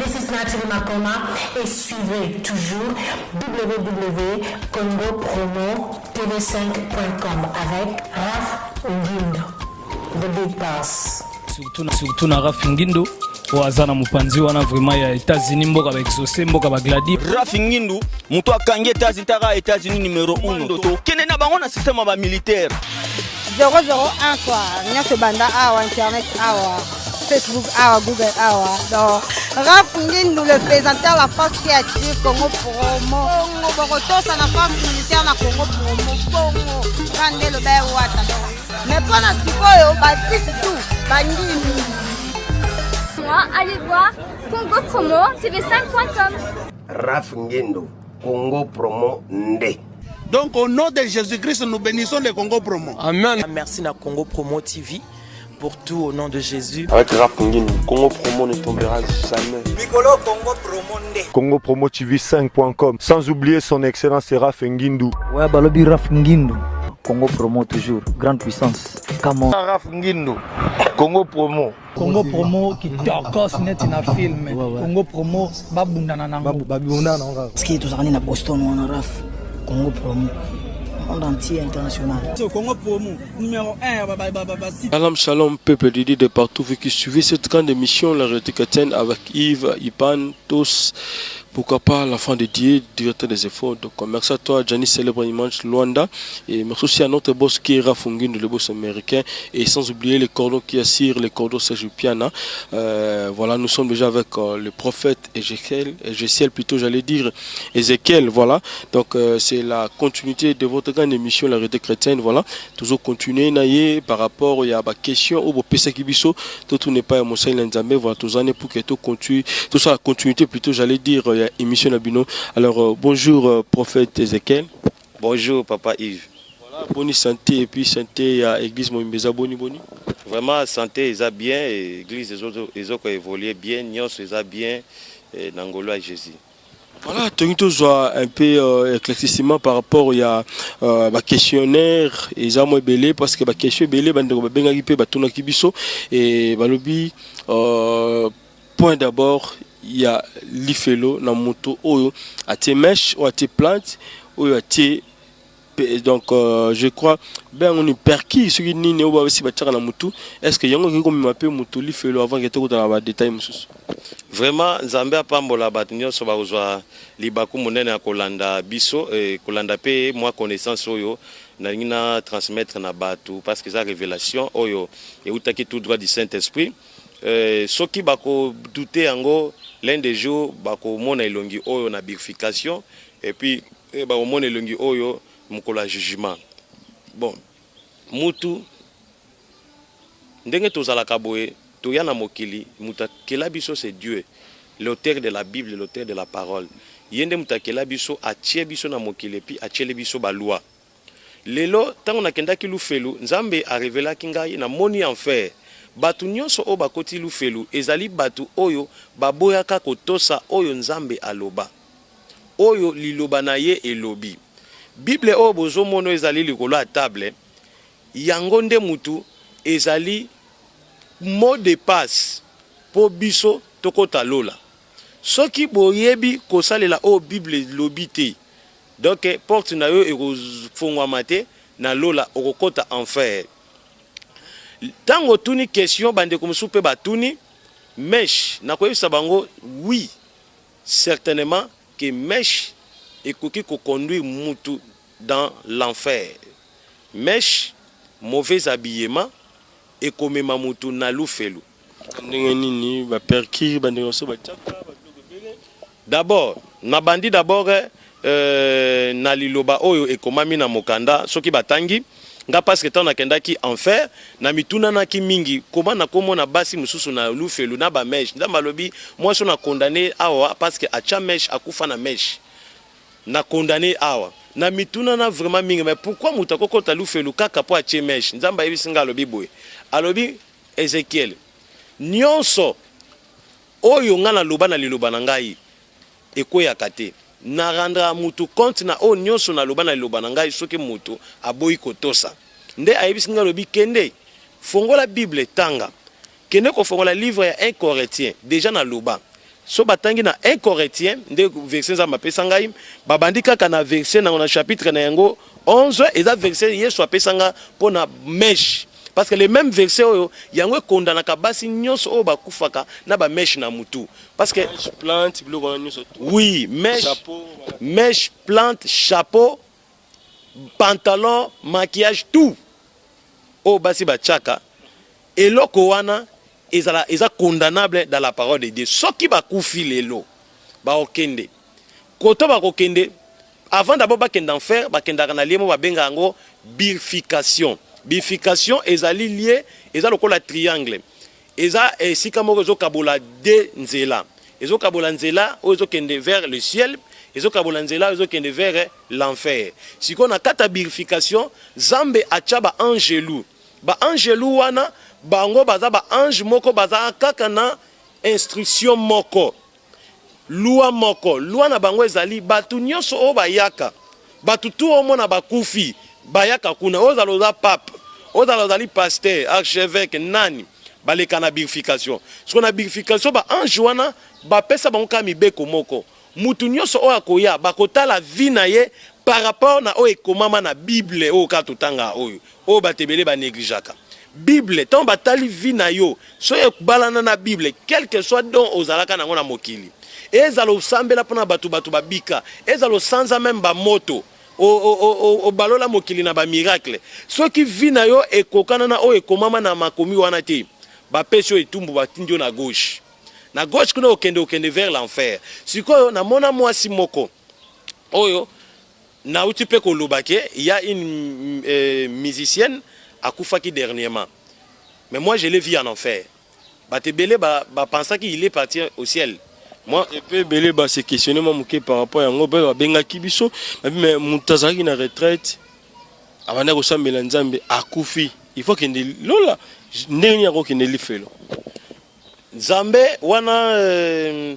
this is Nathalie Makoma et suivez toujours www.congopromotv5.com avec Raph Ngindo, The Big Boss. Surtout na Raph Ngindo wazana mupanzi wana vraiment ya États-Unis mboka ba exaucer mboka ba gladi. Raph Ngindo muto akangi États-Unis numéro 1 to kene na bango na système ba militaire 001 quoi nyase banda awa internet awa Facebook awa Google awa donc Raph Ngindo le présentateur la force créative Congo Promo Congo Borotosa na force militaire na Congo Promo Congo kande le ba wata mais pas na tikoyo ba tout bandini. Allez voir Congo Promo TV5.com. Raph Ngindo, Congo Promo Nde. Donc au nom de Jésus-Christ, nous bénissons le Congo Promo. Amen. Merci à Congo Promo TV pour tout au nom de Jésus. Avec Raph Ngindo, Congo Promo ne tombera jamais. Piccolo Congo Promo Nde. Congo Promo TV5.com. Sans oublier son excellence Raph Ngindo. Ouais, balobi Raph Ngindo. Congo Promo toujours, grande puissance. Comment Raph Ngindo, Congo Promo. Congo Promo qui tokos net na film. Congo Promo babundana nango. babundana nango. Ski tuzakani na Boston wana Raph. Congo Promo. Monde entier international. Congo Promo numéro 1 Salam shalom peuple Didi de partout vous qui suivez cette grande émission la réalité chrétienne avec Yves, Ipan, tous. Pourquoi pas l'enfant de Dieu, directeur des efforts. Donc merci à toi, Gianni Célèbre Image Luanda. Et merci aussi à notre boss qui est Raph Ngindo, le boss américain. Et sans oublier les cordons qui assurent, les cordons Serge Piana. Voilà, nous sommes déjà avec le prophète Ézéchiel plutôt, j'allais dire Ézéchiel. Voilà. Donc c'est la continuité de votre grande émission, la réalité chrétienne. Voilà. Toujours continuer, naïe, par rapport à la question au Pesa Kibiso. Tout n'est pas à Moussa Nzambe. Voilà, tous années pour que tout continue. Tout ça, la continuité plutôt, j'allais dire. Émission Nabino. Alors bonjour prophète Ézéchiel. Bonjour papa Yves. Voilà, bonne santé et puis santé à l'église Moimbeza boni. Vraiment santé ils a bien et l'église les autres évolué bien, nyos ils a bien et Nangolo à Jésus. Voilà, tu as un peu éclaircissement par rapport à ma questionnaire et ça moi belé parce que ma question belé bande benga qui peut batona kibiso et balobi point d'abord il y a l'ifelo na moto oyo à tes mèches ou à tes plantes oyo à tes donc je crois ben on est perquis ce qui ni oba aussi batira na moto est-ce que yango qui comme m'appelle moto l'ifelo avant que tu dans la détail mususu vraiment Nzambe apambola bat nyonso ba kozwa libaku monene ya kolanda biso et kolanda pe moi connaissance oyo na ngina transmettre na batu parce que ça révélation oyo et utaki tout droit du Saint-Esprit soki bako douter yango l'un des jours bako mona elongi oyo na purification et puis bako mona elongi oyo mukola jugement bon mutu ndenge tozalaka boye toya na mokili mutakela biso c'est Dieu l'auteur de la Bible l'auteur de la parole yende mutakela biso atie biso na mokili puis atiele biso ba loi lelo tango nakendaki lufelu Nzambe a révélé kingai na moni enfer batu nyonso o bakoti lufelu ezali batu oyo baboyaka kotosa oyo Nzambe aloba oyo liloba na ye elobi Bible oyo bozomono ezali likolo ya table yango nde mutu ezali mot de passe po biso tokota lola soki boyebi kosalela o Bible lobi te donc porte na yo ekozofungwama te na lola okokota enfer. Tango tuni question bande comme soupe batuni mèche na koyebisa bango oui certainement que mèche ekoki ko conduire mutu dans l'enfer. Mèche mauvais habillement et komema mutu na lufelu. Ndenge nini ba perkir bande so ba tchaka d'abord na bandi d'abord na liloba oyo ekomami na mokanda soki batangi nga parce que tant nakendaki enfer na mituna na ki mingi koma na komona basi mususu na lufelu na ba mèche ndamba lobi moi so na condamné awa parce que acha mèche akufa na mèche na condamné awa na mituna na vraiment mingi mais pourquoi mutakoko ta lufelu kaka po ache mèche ndamba yebisinga lobi boy alobi Ézéchiel nyonso oyo nga na loba na liloba na ngai ekoya kate na randra mutu compte na o nyonso na loba na liloba na ngai soki mutu aboyi kotosa nde ayebisinga lobi kende fongola Bible tanga kende ko fongola livre ya 1 Corinthiens déjà na loba so batangi na 1 Corinthiens nde verset za mapesa ngai babandi kaka na verset na chapitre na yango 11 eza verset Yesu apesanga pona mèche parce que les mêmes versets oyo yango kondana ka basi nyonso oyo bakufaka na ba mèche na mutu parce que plante biloko nyonso oui mèche chapeau mèche plante chapeau pantalon maquillage tout oyo basi bachaka eloko wana eza condamnable dans la parole de Dieu. Soki bakufi lelo ba okende koto ba okende avant d'abord bakende en fer bakendaka na liemo babenga yango bifurcation. Bifurcation ezali lié eza lokola triangle eza esika moko ezokabola de nzela ezokabola nzela oyo ezokende vers le ciel ezokabola nzela ezokende vers l'enfer. Siko na kata bifurcation Zambe atia ba angelu wana bango baza ba ange moko baza kaka na instruction moko loi na bango ezali batu nyonso o bayaka batu tu omona bakufi bayaka kuna ozaloza pape ozalozali pasteur archevêque nani baleka na bifurcation siko na bifurcation ba ange wana bapesa bango ka mibeko moko mutu nyonso o akoya bakotala vie na ye par rapport na o ekomama na Bible o ka totanga oyo o batebele ba négligeaka Bible tant batali vie na yo so balana na Bible quel que soit don ozalaka nango na mokili ezalo sambela pona batu babika ezalo sanza même ba moto o balola mokili na ba miracle so ki vie na yo ekokana na o ekomama na makomi wana te ba pesio etumbu batindio na gauche kuna okende vers l'enfer sikoyo na mona mwasi moko oyo na uti pe kolobake il y a une musicienne akufaki dernièrement. Mais moi je l'ai vu en enfer. Batebele pensa qu'il est parti au ciel. Moi et puis belé se questionner moi par rapport à ngobe benga kibiso mais mutazaki na retraite abana ko sambela nzambe akufi. Il faut qu'il lola ndeni yako kineli felo. Nzambe wana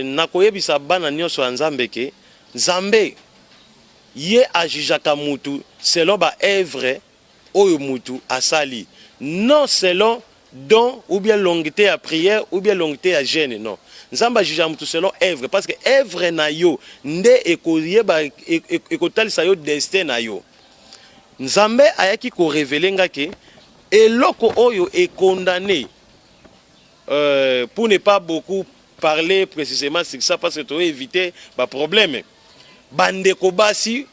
nakoyebisa bana nyonso nzambe ke nzambe ye ajijaka mutu selon ba œuvre oyo mutu asali non selon don ou bien longité à prière ou bien longité à jeûne non nzamba juge mutu selon œuvre parce que œuvre na yo nde ekoyeba ekotalisa yo destin na yo nzambe ayaki ko révéler ngake eloko oyo est condamné pour ne pas beaucoup parler précisément sur ça parce que tu veux éviter ba problème bandeko basi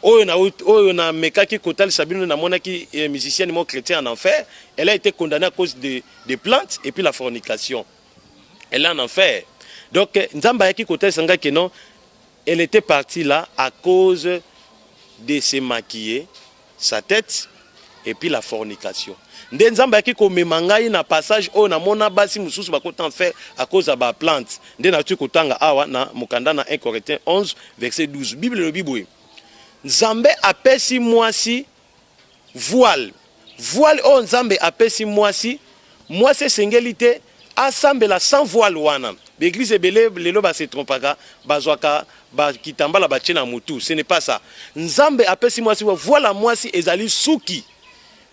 oyo na mekaki kotal sabino na monaki musicienne mo chrétien en enfer elle a été condamnée à cause de plantes et puis la fornication elle est en enfer donc nzamba yaki kotal sanga que non elle était partie là à cause de se maquiller sa tête et puis la fornication nde nzamba yaki komema ngai na passage oyo na mona basi mususu bakota enfer à cause de ba plante nde na tu kotanga awa na mokanda na 1 Corinthiens 11 verset 12 Bible le Bible Nzambe apesi mwasi voile o nzambe apesi mwasi sengeli te asambela sans voile wana l'église ebele lelo ba se trompaka bazwaka ba kitambala ba tchena mutu ce n'est pas ça nzambe apesi mwasi voile mwasi ezali suki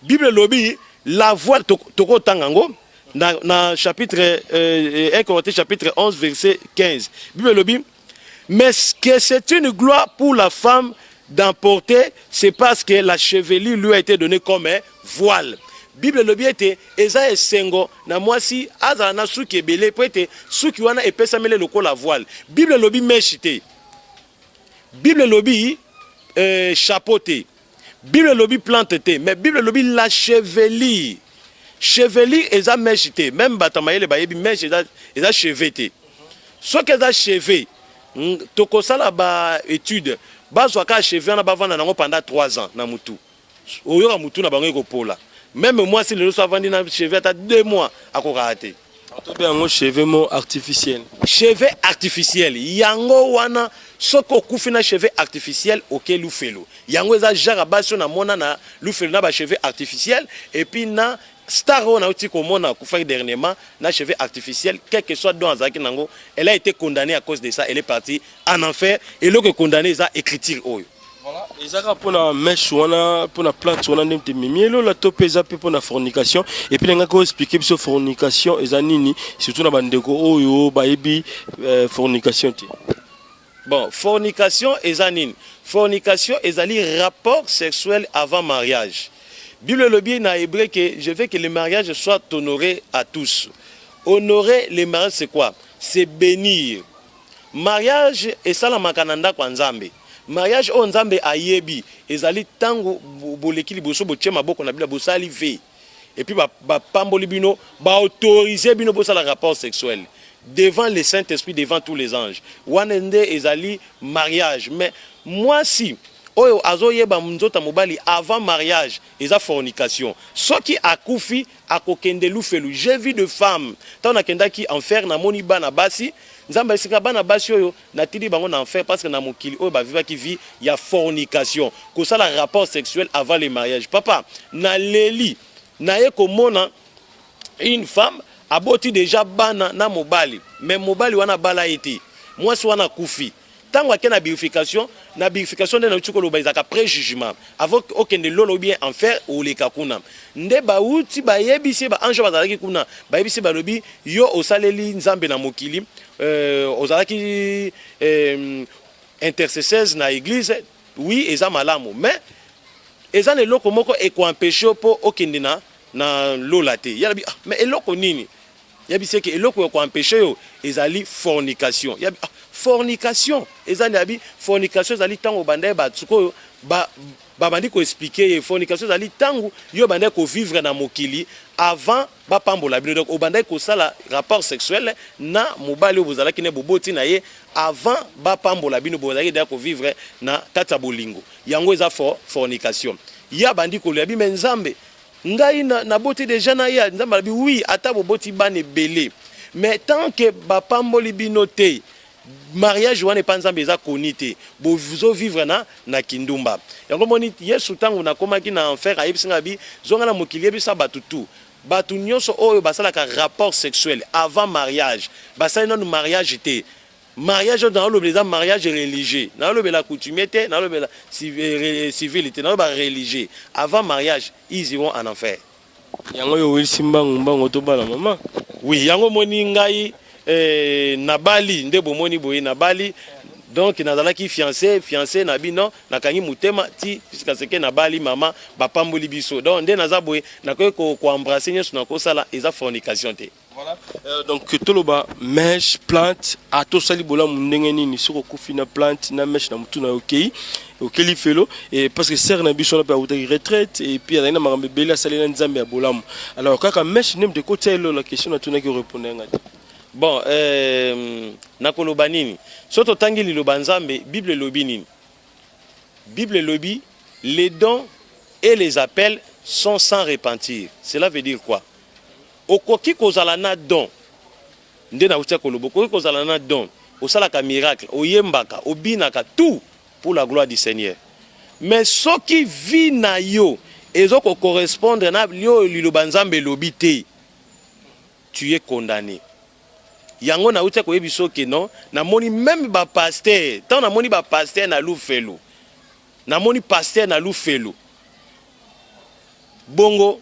Bible lobi la voile toko tangango na chapitre 1 Corinthiens chapitre 11 verset 15 Bible lobi mais que c'est une gloire pour la femme d'emporter, c'est parce que la chevelure lui a été donnée comme un voile. Bible le bien était eza esengo na mwasi azala na suki ebele po ete suki wana epesamele lokola voile. Bible lobi meshite. Bible lobi chapeau te. Bible lobi plante te, mais Bible lobi la chevelure. Chevelure eza meshite, même batamayele bayebi mesh eza chevete. Ce que eza cheve tokosala ba étude bazwaka cheveux na bavanda nango pendant 3 ans na mutu oyo mutu na bango ekopola même moi si le so avandi na cheveux ata 2 mois akoka te to be yango cheveux artificiel yango wana soko kufi na cheveux artificiel oke lufelo yango eza genre baso na mona na lufelo na ba cheveux artificiel et puis na star on a aussi komona kufa dernièrement na cheveux artificiel quel que soit dans Azaki nango elle a été condamnée à cause de ça elle est partie en enfer et le condamné ça écriture oyo voilà ezaka mpona mesh wana mpona plante wana nde mte memi elola to mpe eza mpe mpona fornication epuis nangaki oexplike biso fornication eza nini surtout na bandeko oyo bayebi fornication te. Bon, fornication eza nini? Fornication ezali rapport sexuel avant mariage. Bible le bien na hébreu que je veux que le mariage soit honoré à tous. Honorer le mariage c'est quoi? C'est bénir. Mariage esalamaka na ndako ya Nzambe. Mariage o Nzambe ayebi ezali tango boleki liboso botie maboko na bila bosali ve. Et puis ba pamboli bino ba autoriser bino bosala rapport sexuel devant le Saint-Esprit, devant tous les anges. Wanende ezali mariage. Mais moi si oyo azoyeba mnzota mobali avant mariage eza fornication. Soki akufi akokende lufelu. J'ai vu de femmes tant nakendaki enfer na moni bana basi Nzamba esika bana basi oyo natili bango na enfer parce que na mokili oyo ba vivaki vie ya fornication. Ko ça la rapport sexuel avant le mariage. Papa, na leli na ye komona une femme aboti déjà bana na mobali mais mobali wana bala été. Moi so wana kufi. Tango akena biification na biification nde na tshiko loba izaka préjugement avant okende lolo bien enfer ou le kakuna nde ba uti ba yebisi ba ange bazalaki kuna ba yebisi ba lobi yo osaleli Nzambe na mokili ozalaki intercesseuse na église oui eza malamu mais eza ne loko moko e ko empêcher po okende na lola te yabi mais eloko nini yabi c'est que eloko ko empêcher yo ezali fornication yabi fornication ezali yabi fornication ezali tango bandaye batsuko ba bandi ko expliquer fornication ezali tango yo bandaye ko vivre na mokili avant ba pambola bino donc obandaye ko sala rapport sexuel na mobali obozala kine boboti na ye avant ba pambola bino bozala ko vivre na kata bolingo yango eza fornication ya bandi ko yabi Nzambe ngai na boti déjà na ya Nzambe abi oui ata boboti bane belé mais tant que ba pamboli bino te mariage wana pa Nzambe eza konité bo vous vivre na kindumba yango moni Yesu tango na komaki na enfer ayebisinga bi zonga na mokili yebisa batutu batu nyonso oyo basalaka rapport sexuel avant mariage basali non mariage te mariage dans le mariage religieux dans le la coutumier dans le civilité dans le religieux avant mariage ils iront en enfer yango yo wilsimbango mbango to bala mama oui yango moni ngai nabali nde bomoni boye nabali donc nazalaki fiancé na bino nakangi mutema ti jusqu'à ce que nabali mama bapamboli biso donc nde naza boye nakoki ko embrasser nyoso na kosala eza fornication te. Voilà. Donc toloba mèche plante a to sali bola ndenge nini soko kufina plante na mèche na mutu na okei okeli felo et parce que sert na biso na pa uta retraite et puis na makambe bela sali na Nzambe ya bolamu alors kaka mèche nem de côté la question na tuna ki répondre ngati. Bon nakoloba nini soto tangi liloba Nzambe Bible lobi nini Bible lobi les dons et les appels sont sans repentir. Cela veut dire quoi? Okoki kozala na don nde na utia kolobo okoki kozala na don osalaka miracle oyembaka obinaka tout pour la gloire du Seigneur mais soki vi na yo ezoko correspondre na lio liloba Nzambe lobi te tu es condamné yango na utia koyebiso ke non na moni même ba pasteur tant na moni ba pasteur na lufelo na moni pasteur na lufelo bongo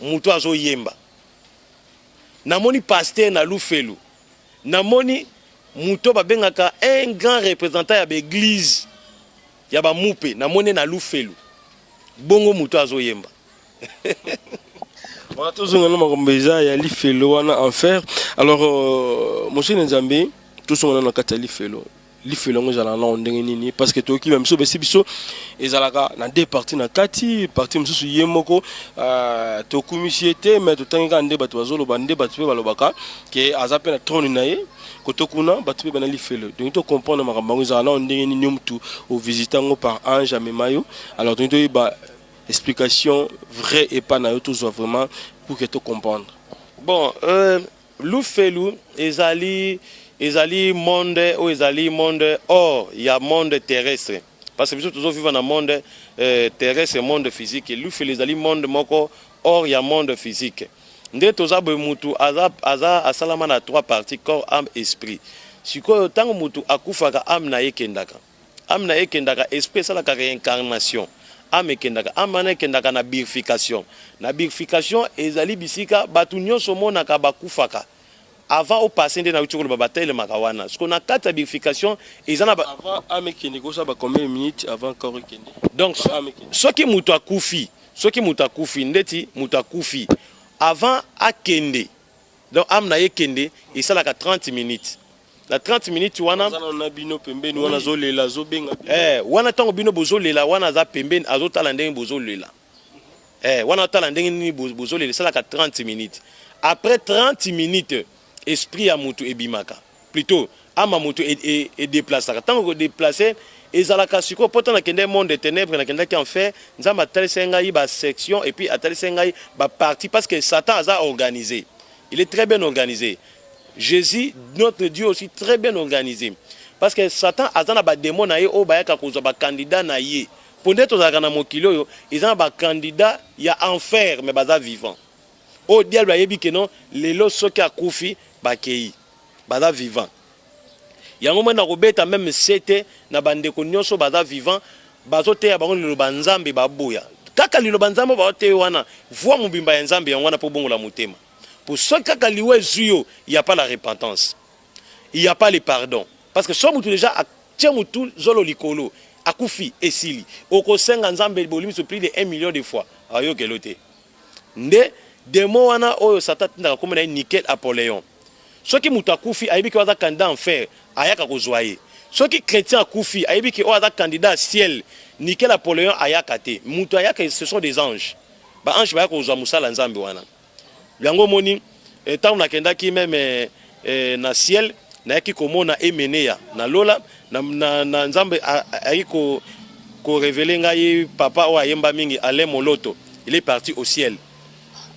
mutu azo yemba namoni pasteur na lufelu namoni muto babengaka un grand représentant ya l'église ya ba mupe namoni na lufelu bongo muto azoyemba voilà tous on a makombeza ya lifelo wana enfer alors monsieur Nzambe tous on a na kata lifelo lifelo ngo jala na ndenge nini parce que toki même so besi biso ezalaka na deux parties na kati partie mususu yemoko to communauté mais to tanga nde bato bazolo bande bato pe balobaka ke azape na trône na ye kotokuna bato pe bana lifelo donc to comprendre makambo ezala na ndenge nini mutu au visitango par ange amemayo alors donc to ba explication vraie et pas na yo tous vraiment pour que tu comprendre. Bon lufelu ezali monde ou ezali monde or il y a monde terrestre parce que nous toujours vivons dans monde terrestre monde physique et lufelu ezali monde moko or il y a monde physique nde toza boy mutu aza asalama na trois parties corps âme esprit sikoyo tango mutu akufaka âme na ye kendaka âme na ekendaka esprit ça la réincarnation âme ekendaka âme na ekendaka na birification ezali bisika batu nyonso monaka bakufaka avant au passé nde na utikolo babatele makawana ce qu'on a quatre birification ezana avant âme ekende ko ça ba combien de minutes avant corps ekende donc soki mutu akufi ndeti mutu akufi avant akende donc âme na ekende esalaka 30 minutes la 30 minutes wana na bino pembeni wana zolela zobenga wana tango bino bozolela wana za pembeni azotala ndenge bozolela wana tala ndenge ni bozolela esalaka 30 minutes après 30 minutes esprit ya mutu ebimaka plutôt ama mutu e déplaçaka tango ko déplacer ezalaka siko poto na kende monde de ténèbres na kende ki enfer nzamba atalisa ngai ba section et puis atalisa ngai ba partie parce que Satan a organisé. Il est très bien organisé. Jésus, notre Dieu aussi très bien organisé. Parce que Satan a des démons na ye o bayaka ko ba candidat na ye. Pondé to zakana mokilo yo, ils ont ba candidat ya enfer mais baza vivant. O diable ayebi que non, lelo soki akufi bakei. Baza vivant. Yango mona robeta même sete na bandeko nyonso baza vivant, bazote ya bango liloba nzambe baboya. Kaka liloba nzambe baote wana, voix mobimba ya nzambe yango na po bongola motema. Pour ceux qui ont il n'y a pas la repentance. Il n'y a pas le pardon. Parce que si vous déjà tout zolo likolo, akufi esili, oko senga nzambe bolimi se plus de 1 million de fois. Ayo gelote. Nde demo wana oyo Satan na comme na nickel Apollyon. Ceux qui muta kufi aibi ki waza candidat enfer, ayaka kozwaye. Ceux qui chrétien kufi aibi ki waza candidat ciel, nickel Apollyon ayaka te. Muta ayaka ce sont des anges. Ba ange ba yaka kozwa musala nzambe wana. Yango moni tant na kendaki même na ciel na yaki komona emeneya na lola na nzambe ayiko ko révéler ngai papa o ayemba mingi Alain Moloto il est parti au ciel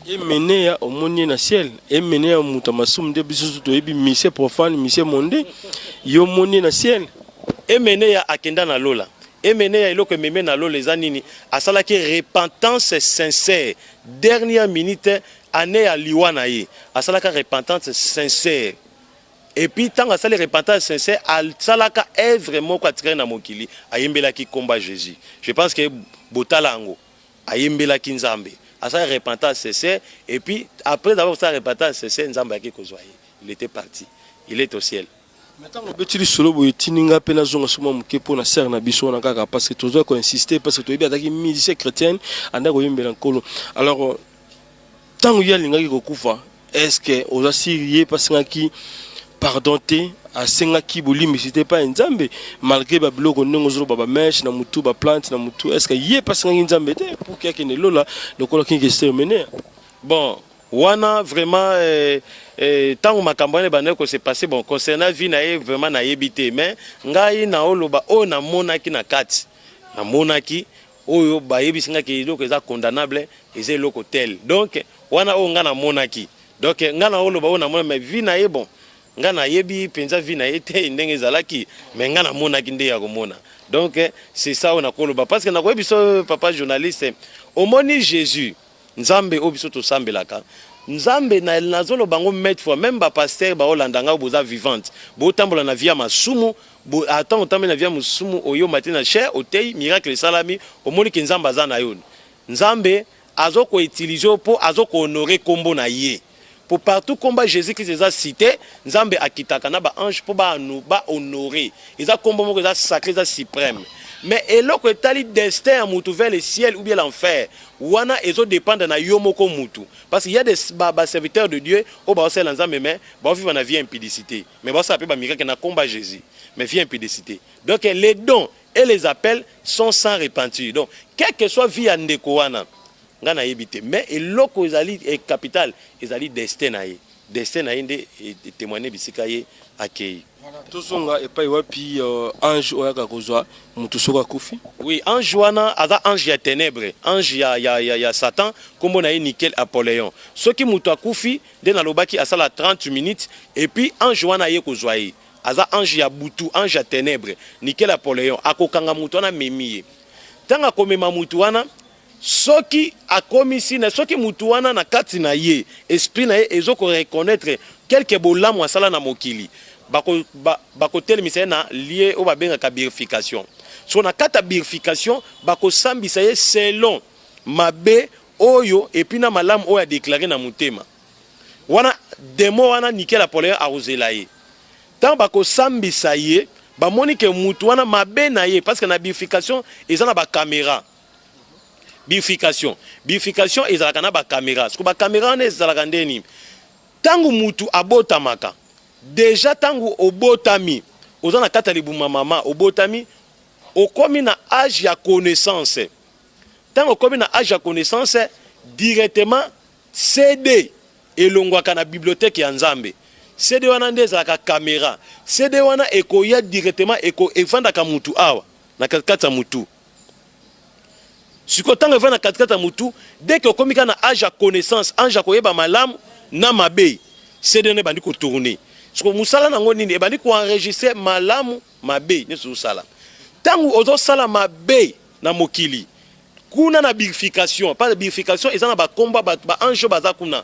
emeneya omoni na ciel emeneya muta masum de biso to ebi mise profane mise monde yo moni na ciel emeneya akenda na lola emeneya iloko meme na lola ezanini asala ki repentance sincère dernière minute année à liwana ye asalaka repentance sincère et puis tant asali repentance sincère asalaka œuvre moko atire na mokili ayembelaki komba Jésus. Je pense que botalango ayembelaki nzambe asali repentance sincère et puis après avoir fait repentance sincère nzambe yaki kozwa ye il était parti il est au ciel. Maintenant on betili solo boye tininga pena zonga soma muke pona ser na biso na kaka parce que toujours ko insister parce que to yebi ataki musicien chrétienne anda ko yembela nkolo alors tant qu'il y a l'ingaki kokufa est-ce que aux Assyriens parce qui pardonné à sengaki boli mais c'était pas nzambe malgré babiloko ndongo zolo baba mesh na mutu ba plante na mutu est-ce que yé parce que nzambe te pour qu'il y ait lola le kolo qui est mené bon wana vraiment tant makambo ne bana ko s'est passé bon concernant vie na vraiment na yebité mais ngai na oloba o na monaki na kati na monaki oyo bayebisinga ke eloko eza condamnable eza eloko tel donc wana o nga na monaki donc nga na oloba o na mona mais vie na ye bon nga na yebi penza vie na ye te ndenge ezalaki mais nga na monaki nde ya komona donc c'est ça on a koloba parce que na ko biso papa journaliste omoni Jésus nzambe o biso to sambelaka nzambe na nazolo bango mettre fois même ba pasteur ba olandanga boza vivante bo tambola na via masumu bo attend otambe na via masumu oyo matina cher otei miracle salami omoni ke nzamba za na yo nzambe azoko utiliser pour azoko honorer kombo na ye pour partout combat Jésus Christ les a cité nzambe akitaka na ba ange pour ba honorer ils a kombo moko za sacré za suprême mais eloko etali destin mutu vers le ciel ou bien l'enfer wana ezo dépendre na yo moko mutu parce qu'il y a des serviteurs de Dieu au ba osela nzambe mais ba vivre na vie impudicité mais ba ça peut ba miracle na combat Jésus mais vie impudicité donc les dons et les appels sont sans repentir donc quel que soit vie andeko wana ngana yebite mais eloko ezali e capital ezali destin na ye nde témoigner bisika ye akei. Tozonga epai wapi ange oyaka kozwa mutu soka kufi. Oui, ange wana aza ange ya ténèbres, ange ya Satan kombo na ye nickel Apollyon. Soki mutu akufi de na lobaki asala 30 minutes et puis ange wana ye kozwa ye. Aza ange ya butu, ange ya ténèbres, nickel Apollyon akokanga mutu wana memiye. Tanga komema mutu wana soki akomisi na soki mutu wana na kati na ye esprit na ye ezoko reconnaître quelque bolamu asala na mokili bako telemisa na lié au babengaka birification so na kata purification bakosambisa ye selon mabe oyo et puis na malamu oyo a déclaré na mutema wana demo wana Nickel Apollinaire arozela ye tant bakosambisa ye bamoni ke mutu wana mabe na ye parce que na purification eza na ba caméra bifurcation ezalaka na ba caméra parce que ba caméra wana ezalaka ndeni tangu mutu abotamaka déjà tangu obotami oza na kata libuma mama obotami okomi na âge ya connaissance tangu okomi na âge ya connaissance directement CD elongwaka na bibliothèque ya Nzambe CD wana nde ezalaka caméra CD wana ekoya directement evandaka mutu awa na kata mutu siko tango evanda na kata mutu dès que okomika na âge ya connaissance âge ya koyeba malamu na mabe CD ne bandi ko tourner siko musala nango nini ebandi ko enregistrer malamu mabe neso sala tangu ozo sala mabe na mokili kuna na purification pas de purification ezana ba komba ba ange baza kuna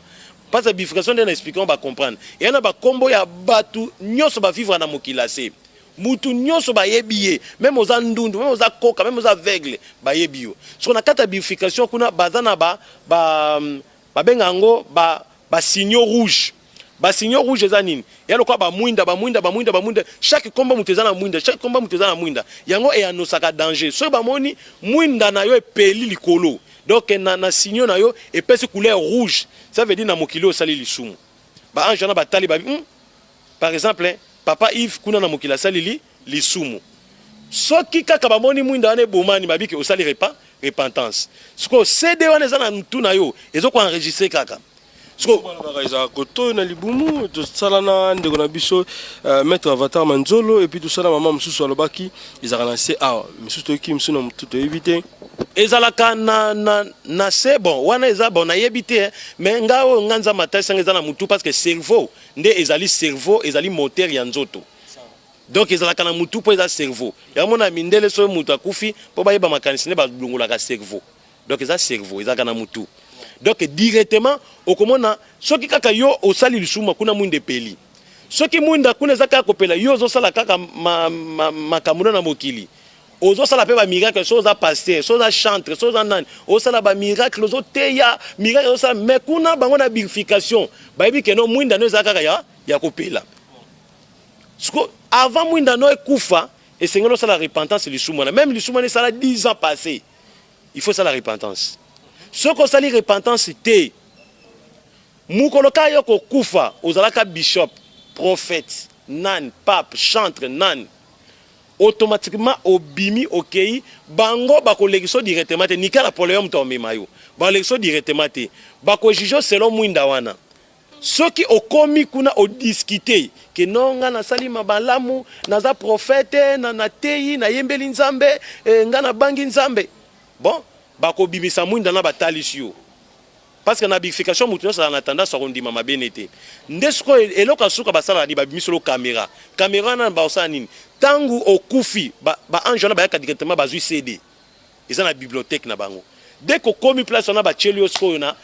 pas de purification de na expliquer ba comprendre et na ba kombo ya batu nyoso ba vivre na mokila se mutu nyoso ba yebiye même oza ndundu même oza koka même oza aveugle ba yebio so na kata purification kuna bazana ba bengango ba signaux rouge ba signaux rouge eza nini ya lokwa ba mwinda chaque combat mutu eza na mwinda chaque combat mutu eza na mwinda yango e anosaka danger so ba moni mwinda na yo epeli likolo donc na signaux na yo epesi couleur rouge ça veut dire na mokili osali lisumu ba ange na batali ba par exemple papa Yves kuna na mokila salili lisumu soki kaka ba moni mwinda wana bomani babiki osali repentance siko CD wana eza na mtu na yo ezoko enregistrer kaka siko bakaisa koto na libumu to sala na ndeko na biso maître Avatar Manzolo et puis tout ça na maman mususu alobaki ezaka se mususu toki mususu na mutu to éviter ezalaka na c'est bon wana eza bon na yebite mais ngao nganza matasa ngeza na mutu parce que cerveau nde ezali cerveau ezali moteur ya nzoto donc ezalaka na mutu po eza cerveau ya mona mindele so mutu akufi po bayeba makanisi ne ba lungulaka cerveau donc eza cerveau ezalaka na mutu donc directement okomona soki kaka yo osali lusuma kuna mwinde peli soki mwinda kuna ezaka kopela yo ozosala kaka makamuna na mokili ozosala pe ba miracle so za pasteur so za chantre so za nani osala ba miracle ozoteya miracle osala mais kuna bango na purification bayebi ke no mwinda no ezaka kaka ya kopela siko avant mwinda no ekufa esengelo osala repentance lusuma même lusuma ne sala 10 ans passé il faut ça la repentance soko osali repentance te mukoloka yo kokufa ozalaka bishop prophète nan pape chantre nan automatiquement obimi okei bango bakolegiso directement te Nickel Apollinaire muto omema yo bakolegiso directement te bakojuge selon mwinda wana soki okomi kuna odiscuter ke nonga nasali mabalamu naza prophète na teyi na yembeli nzambe nga na bangi nzambe bon bakobimisa mwinda na batalisi yo parce que na purification mutu nyonso na tendance à kondima mabene te nde siko eloko suka basala ni babimisolo caméra na baosala nini tangu okufi ba ange na bayaka directement bazui CD eza na bibliothèque na bango dès que komi place na ba chelio siko na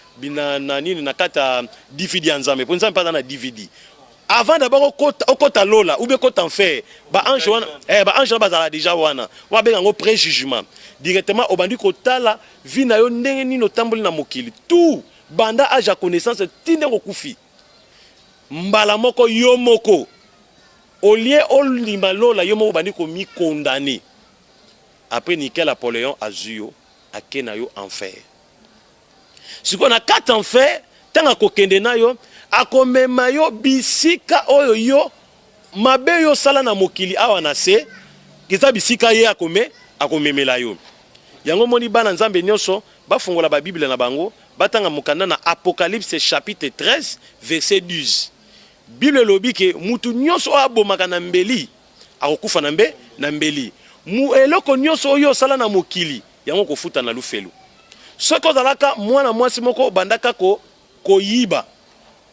nini na kata DVD ya Nzambe po Nzambe pa na DVD avant d'abord okota lola ou bien kota enfer ba ange wana ba ange na bazala déjà wana wa benga ngo préjugement directement obandi kotala vi na yo ndenge nini otamboli na mokili tout banda âge à connaissance tinde kokufi mbala moko yo moko au lieu olima lola yo moko bandi komi condamné après Nickel Apollinaire azuyo akena yo enfer siko na 4 enfer tanga kokende na yo akomema yo bisika oyo yo mabe yo sala na mokili awa na se kiza bisika ye akomemela yo yango moni bana Nzambe nyonso bafungola ba Bible na bango batanga mokanda na Apocalypse chapitre 13 verset 12 Bible lobi ke mutu nyonso abomaka na mbeli akokufa na mbeli mu eloko nyonso oyo sala na mokili yango kofuta na lufelu soko zalaka mwana mwasi moko bandaka koyiba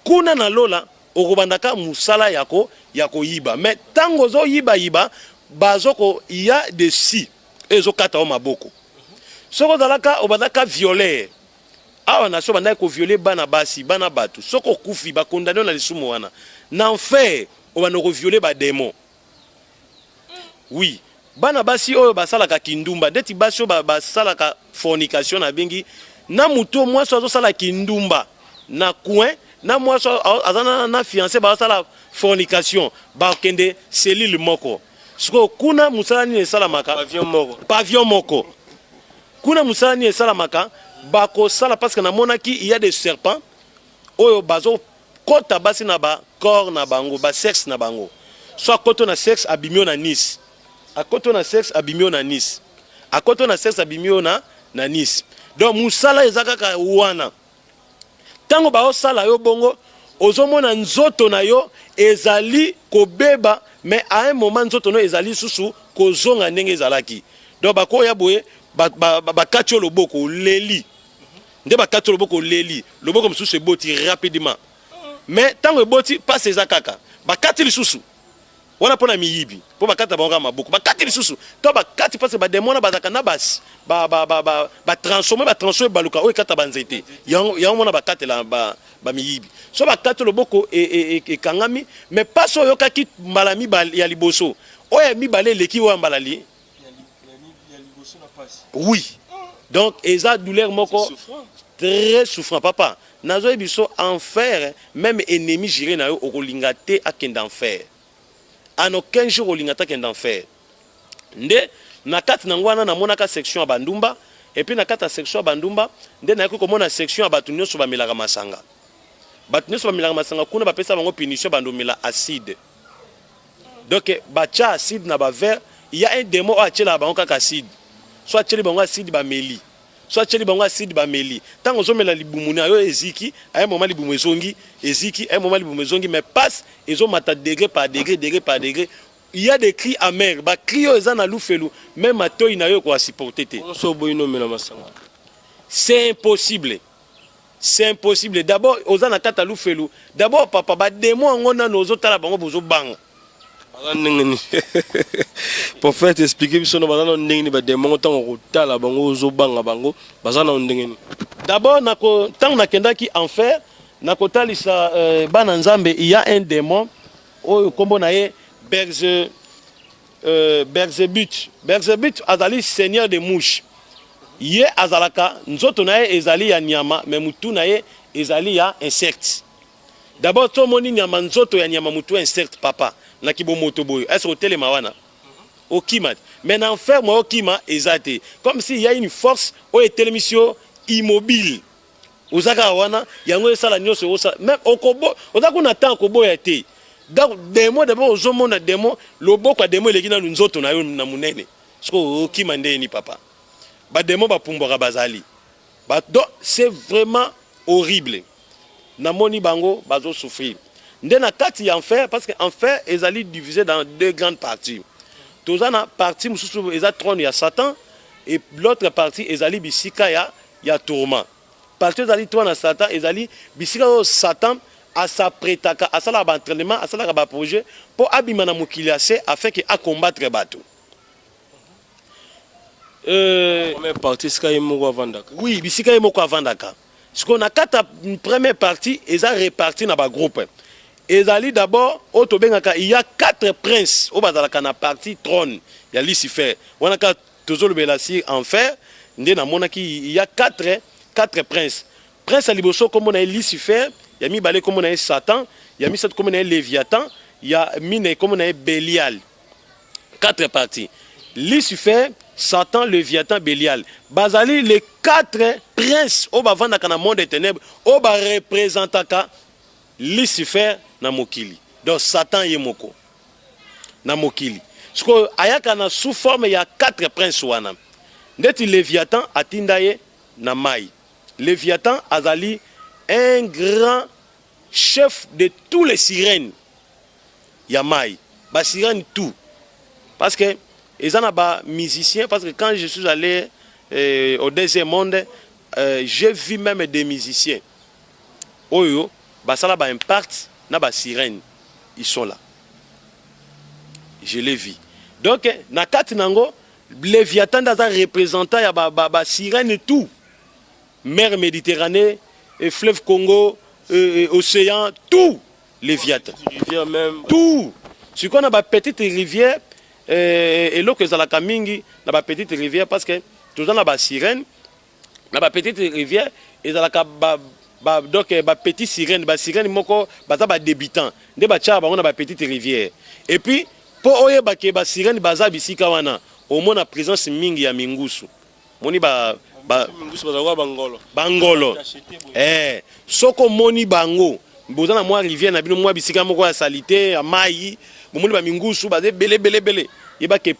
kuna na lola okobandaka musala ya koyiba mais tango zo yiba bazoko ya de si ezo kata o maboko soko zalaka obandaka violer awa na so bandaka ko violer bana basi bana batu soko kufi ba condamné na lisumu wana na enfer obandaka ko violer ba démon oui bana basi oyo basalaka kindumba ndeti basi oyo basalaka fornication na bengi na muto mwasi azosala kindumba na coin na mwasi azana na fiancé basala fornication bakende cellule moko siko kuna musala nini esalamaka pavillon moko kuna musala nini esalamaka bakosala parce que namonaki il y a des serpents oyo bazo kota basi na ba corps na bango ba sexe na bango soit koto na sexe abimio na Nice akoto na sexe abimio na Nice akoto na sexe abimio na Nice donc musala ezaka wana tango ba osala yo bongo ozomona nzoto na yo ezali kobeba mais à un moment nzoto no ezali susu kozonga ndenge ezalaki donc bakoya boye bakati yo loboko leli nde bakati yo loboko leli loboko mosusu eboti rapidement mais tango eboti passe ezakaka bakati lisusu wana pona miyibi po bakata bango maboko bakati lisusu to bakati parce bademona bazaka na basi transformer baluka oyo kata banzete yango mona bakatela miyibi so bakati loboko ekangami mais pas oyo kaki malami ya liboso oyo mibale leki wa mbalali oui donc eza douleur moko très souffrant papa nazo biso enfer même ennemi juré na yo okolinga te akenda enfer en aucun jour olingata kende enfer nde na kati na ngwana na monaka section ya bandumba et puis na kati ya section ya bandumba nde na yako mona section ya batu nyonso bamelaka masanga batu nyonso bamelaka masanga kuna bapesa bango punition bandomela acide donc bacha acide na ba verre il y a un démon a tchela bango kaka acide soit tcheli bango acide bameli soit tcheli bango acide bameli tango zomela libumuna yo eziki à un moment libumu ezongi eziki à un moment libumu ezongi mais passe ils ont mata degré par degré il y a des cris amers ba cris eza na lufelu même atoyi na yo ko supporter te c'est impossible d'abord ozana kata lufelu d'abord papa ba démon ngona nozo tala bango bozo banga pour faire expliquer biso no bazana ndengeni ba démon tango kotala bango ozo banga bango bazana ndengeni d'abord nako tango nakendaki enfer nakotalisa bana nzambe il y a un démon oyo kombo na ye Beelzebut azali seigneur de mouche ye azalaka nzoto na ye ezali ya nyama mais mutu na ye ezali ya insecte d'abord to moni nyama nzoto ya nyama mutu insecte papa na kibomoto boyo est-ce otelema wana okima mais na enfer mo okima ezate comme si il y a une force o etelemisio immobile ozaka wana yango esala nyonso osa même okobo ozaka na temps koboya te donc démon d'abord ozomona démon loboko démon eleki na nzoto na yo na munene siko okima ndeni papa ba démon ba pumbora bazali donc c'est vraiment horrible na moni bango bazo souffrir nde na kati ya enfer parce que enfer ezali divisé dans deux grandes parties tozana partie mususu eza trône ya Satan et l'autre partie ezali bisika ya tourment partie ezali trône ya Satan ezali bisika o Satan asapretaka asala ba entraînement asala ba projet pour abima na mokili ase afin que a combattre bato première partie sky moko avandaka oui bisika moko avandaka ce qu'on a kata première partie eza réparti na ba groupe ezali d'abord otobengaka il y a 4 princes au bazalaka na partie trône ya Lucifer wana ka tozolobela si enfer nde na monaki il y a 4 princes prince aliboso comme on a Lucifer il y a mibale comme on a Satan il y a misat comme on a Léviathan il y a mine comme on a Bélial 4 parties Lucifer Satan Léviathan Bélial bazali les 4 princes au bavandaka na monde des ténèbres au ba représentaka Lucifer na mokili donc Satan yemoko na mokili siko ayaka na sous forme ya 4 princes wana ndeti Léviathan atinda ye na mai Léviathan azali un grand chef de tous les sirènes ya mai ba sirène tout parce que ils en a ba musiciens parce que quand je suis allé au deuxième monde j'ai vu même des musiciens oyo basala ba impact na ba sirène ils sont là je l'ai vu donc na kati nango Léviathan daza représentant ya ba sirène tout mer Méditerranée et fleuve Congo océan tout Léviathan rivière même tout ce qu'on a ba petite rivière eloko ezalaka mingi na ba petite rivière parce que toza na ba sirène na ba petite rivière ezalaka donc ba petite sirène moko baza ba débutant nde ba tia bango na ba petite rivière et puis po oyeba ke ba sirène baza bisika wana omona présence mingi ya mingusu moni mingusu baza bangolo soko moni bango boza na mwa rivière na bino mwa bisika moko ya salité ya mai bomoni ba mingusu baze belé yeba ke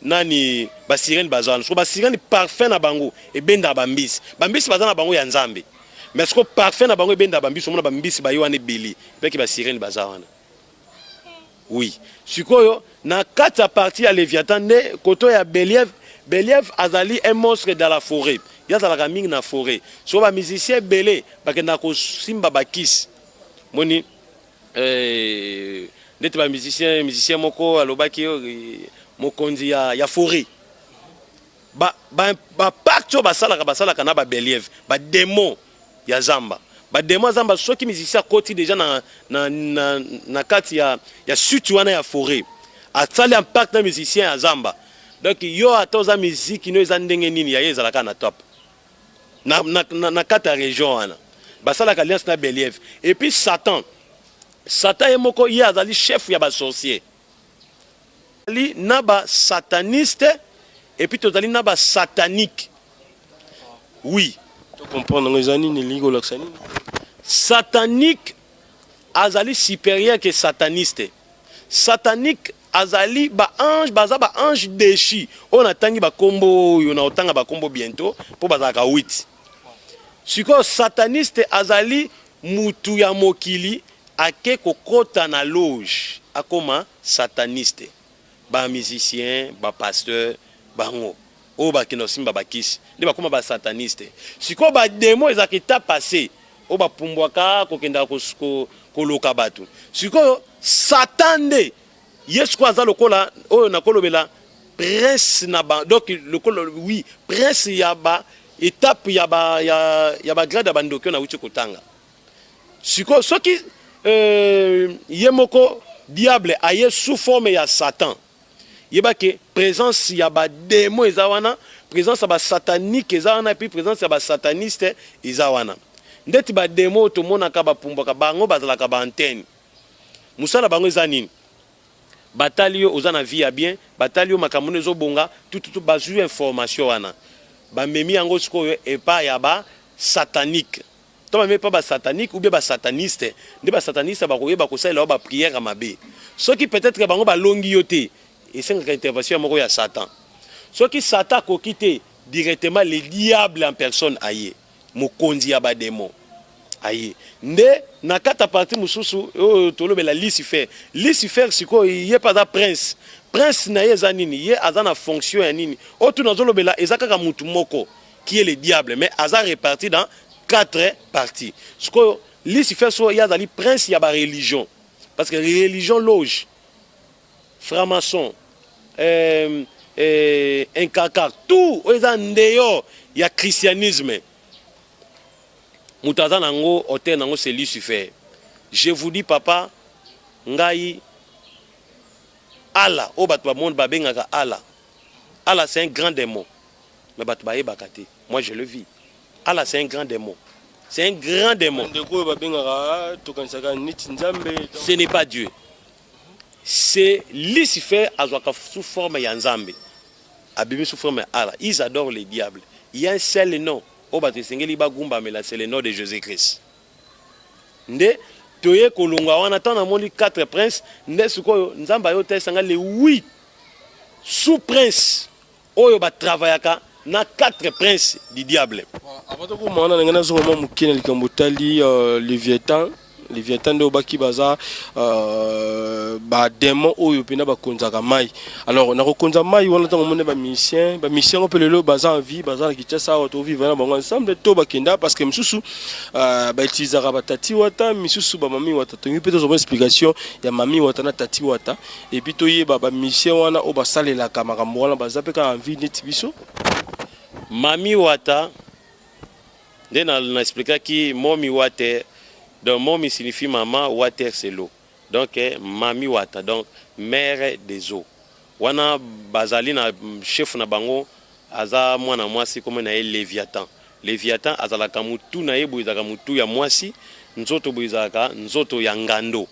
nani ba sirène bazana so ba sirène parfait na bango ebenda bambisi bazana bango ya nzambe mais ce parfait na bango ebenda bambisi omona bambisi bayoane beli peki ba sirène bazana oui sikoyo na kati ya partie ya Léviathan ne koto ya Beliève azali un monstre dans la forêt yazalaka mingi na forêt so ba musicien belé bakenda ko simba bakisi moni ndete ba musicien moko alobaki mokonzi ya forêt ba pacto basalaka na ba Beliève ba démon ya zamba ba démon zamba soki musicien koti déjà na kati ya suite wana ya forêt atali impact na musicien ya zamba donc yo atoza musique no eza ndenge nini ya ezalaka na top na kati ya région wana basalaka alliance na Beliève et puis Satan ye moko ye azali chef ya ba sorcier ali na ba sataniste et puis tozali na ba satanique oui to comprendre ngezani ni lingo laksani satanique azali supérieur que sataniste satanique azali ba ange baza ba ange déchi on atangi ba kombo yo na otanga ba kombo bientôt po bazaka 8 siko sataniste azali mutu ya mokili ake kokota na loge akoma sataniste ba musicien ba pasteur bango o ba kinosimba bakisi nde bakoma ba sataniste siko ba démon ezakita passé o ba pumbwaka kokenda koloka batu siko satande yesu kwa za lokola oyo nakolobela prince na ba donc lokola oui prince ya ba étape ya ba grade ba ndokyo na uchi kotanga siko soki yemoko diable aye sous forme ya Satan yeba ke présence ya ba démon ezawana présence ya ba satanique ezawana puis présence ya ba sataniste ezawana ndeti ba démon to monaka ba pumbaka bango bazalaka ba antenne musala bango ezanini batali yo oza na vie ya bien batali yo makambo ezo bonga tout bazui information wana bamemi yango sikoyo epa ya ba satanique to bamemi pa ba satanique ou bien ba sataniste nde ba sataniste bakoyeba kosalela ba prière mabe soki peut-être bango balongi yo te esengaka intervention moko ya Satan soki Satan kokite directement le diable en personne aye mokonzi ya ba démon aye nde na kata parti mususu tolobela Lucifer siko ye pas da prince na ye za nini ye aza na fonction ya nini otu nazolobela ezaka mutu moko qui est le diable mais aza réparti dans 4 parties siko Lucifer so ya zali prince ya ba religion parce que religion loge franc-maçon nkaka tout eza ndeyo ya christianisme mutaza nango hôtel nango c'est Lucifer. Je vous dis papa ngai Allah o batwa monde babengaka Allah c'est un grand démon mais batwa bakate moi je le vis Allah c'est un grand démon c'est un grand démon ce n'est pas Dieu c'est Lucifer azwaka sous forme ya nzambe abimi sous forme ya Allah ils adorent les diables il y a un seul nom c'est le nom de Jésus-Christ. Nde toye kolonga wana tana moni 4 princes nde suko nzamba yo tesanga les 8 sous-princes oyo ba travaillaka na 4 princes du diable. Avant ko mona ngana zo mo mukene likambotali Léviathan de Obaki Baza ba démon oyo pena ba konzaka mai alors na konza mai wana tango mone ba mission on peut le baza en vie baza na kitasa auto vivre na bango ensemble to bakenda parce que misusu ba utilisera ba tati wata misusu ba mami wata to peut avoir explication ya mami wata na tati wata et puis to yeba ba mission wana o ba salela ka makambo wana baza pe ka en vie net biso mami wata ndena na expliquer ki momi wata. Donc, momi signifie maman, water c'est l'eau. Donc, mami wata, donc mère des eaux. wana bazali na chef na bango aza mwana mwasi comme na Léviathan. Léviathan azalaka mutu na ye boyizaka mutu ya mwasi, nzoto boyizaka nzoto ya ngando.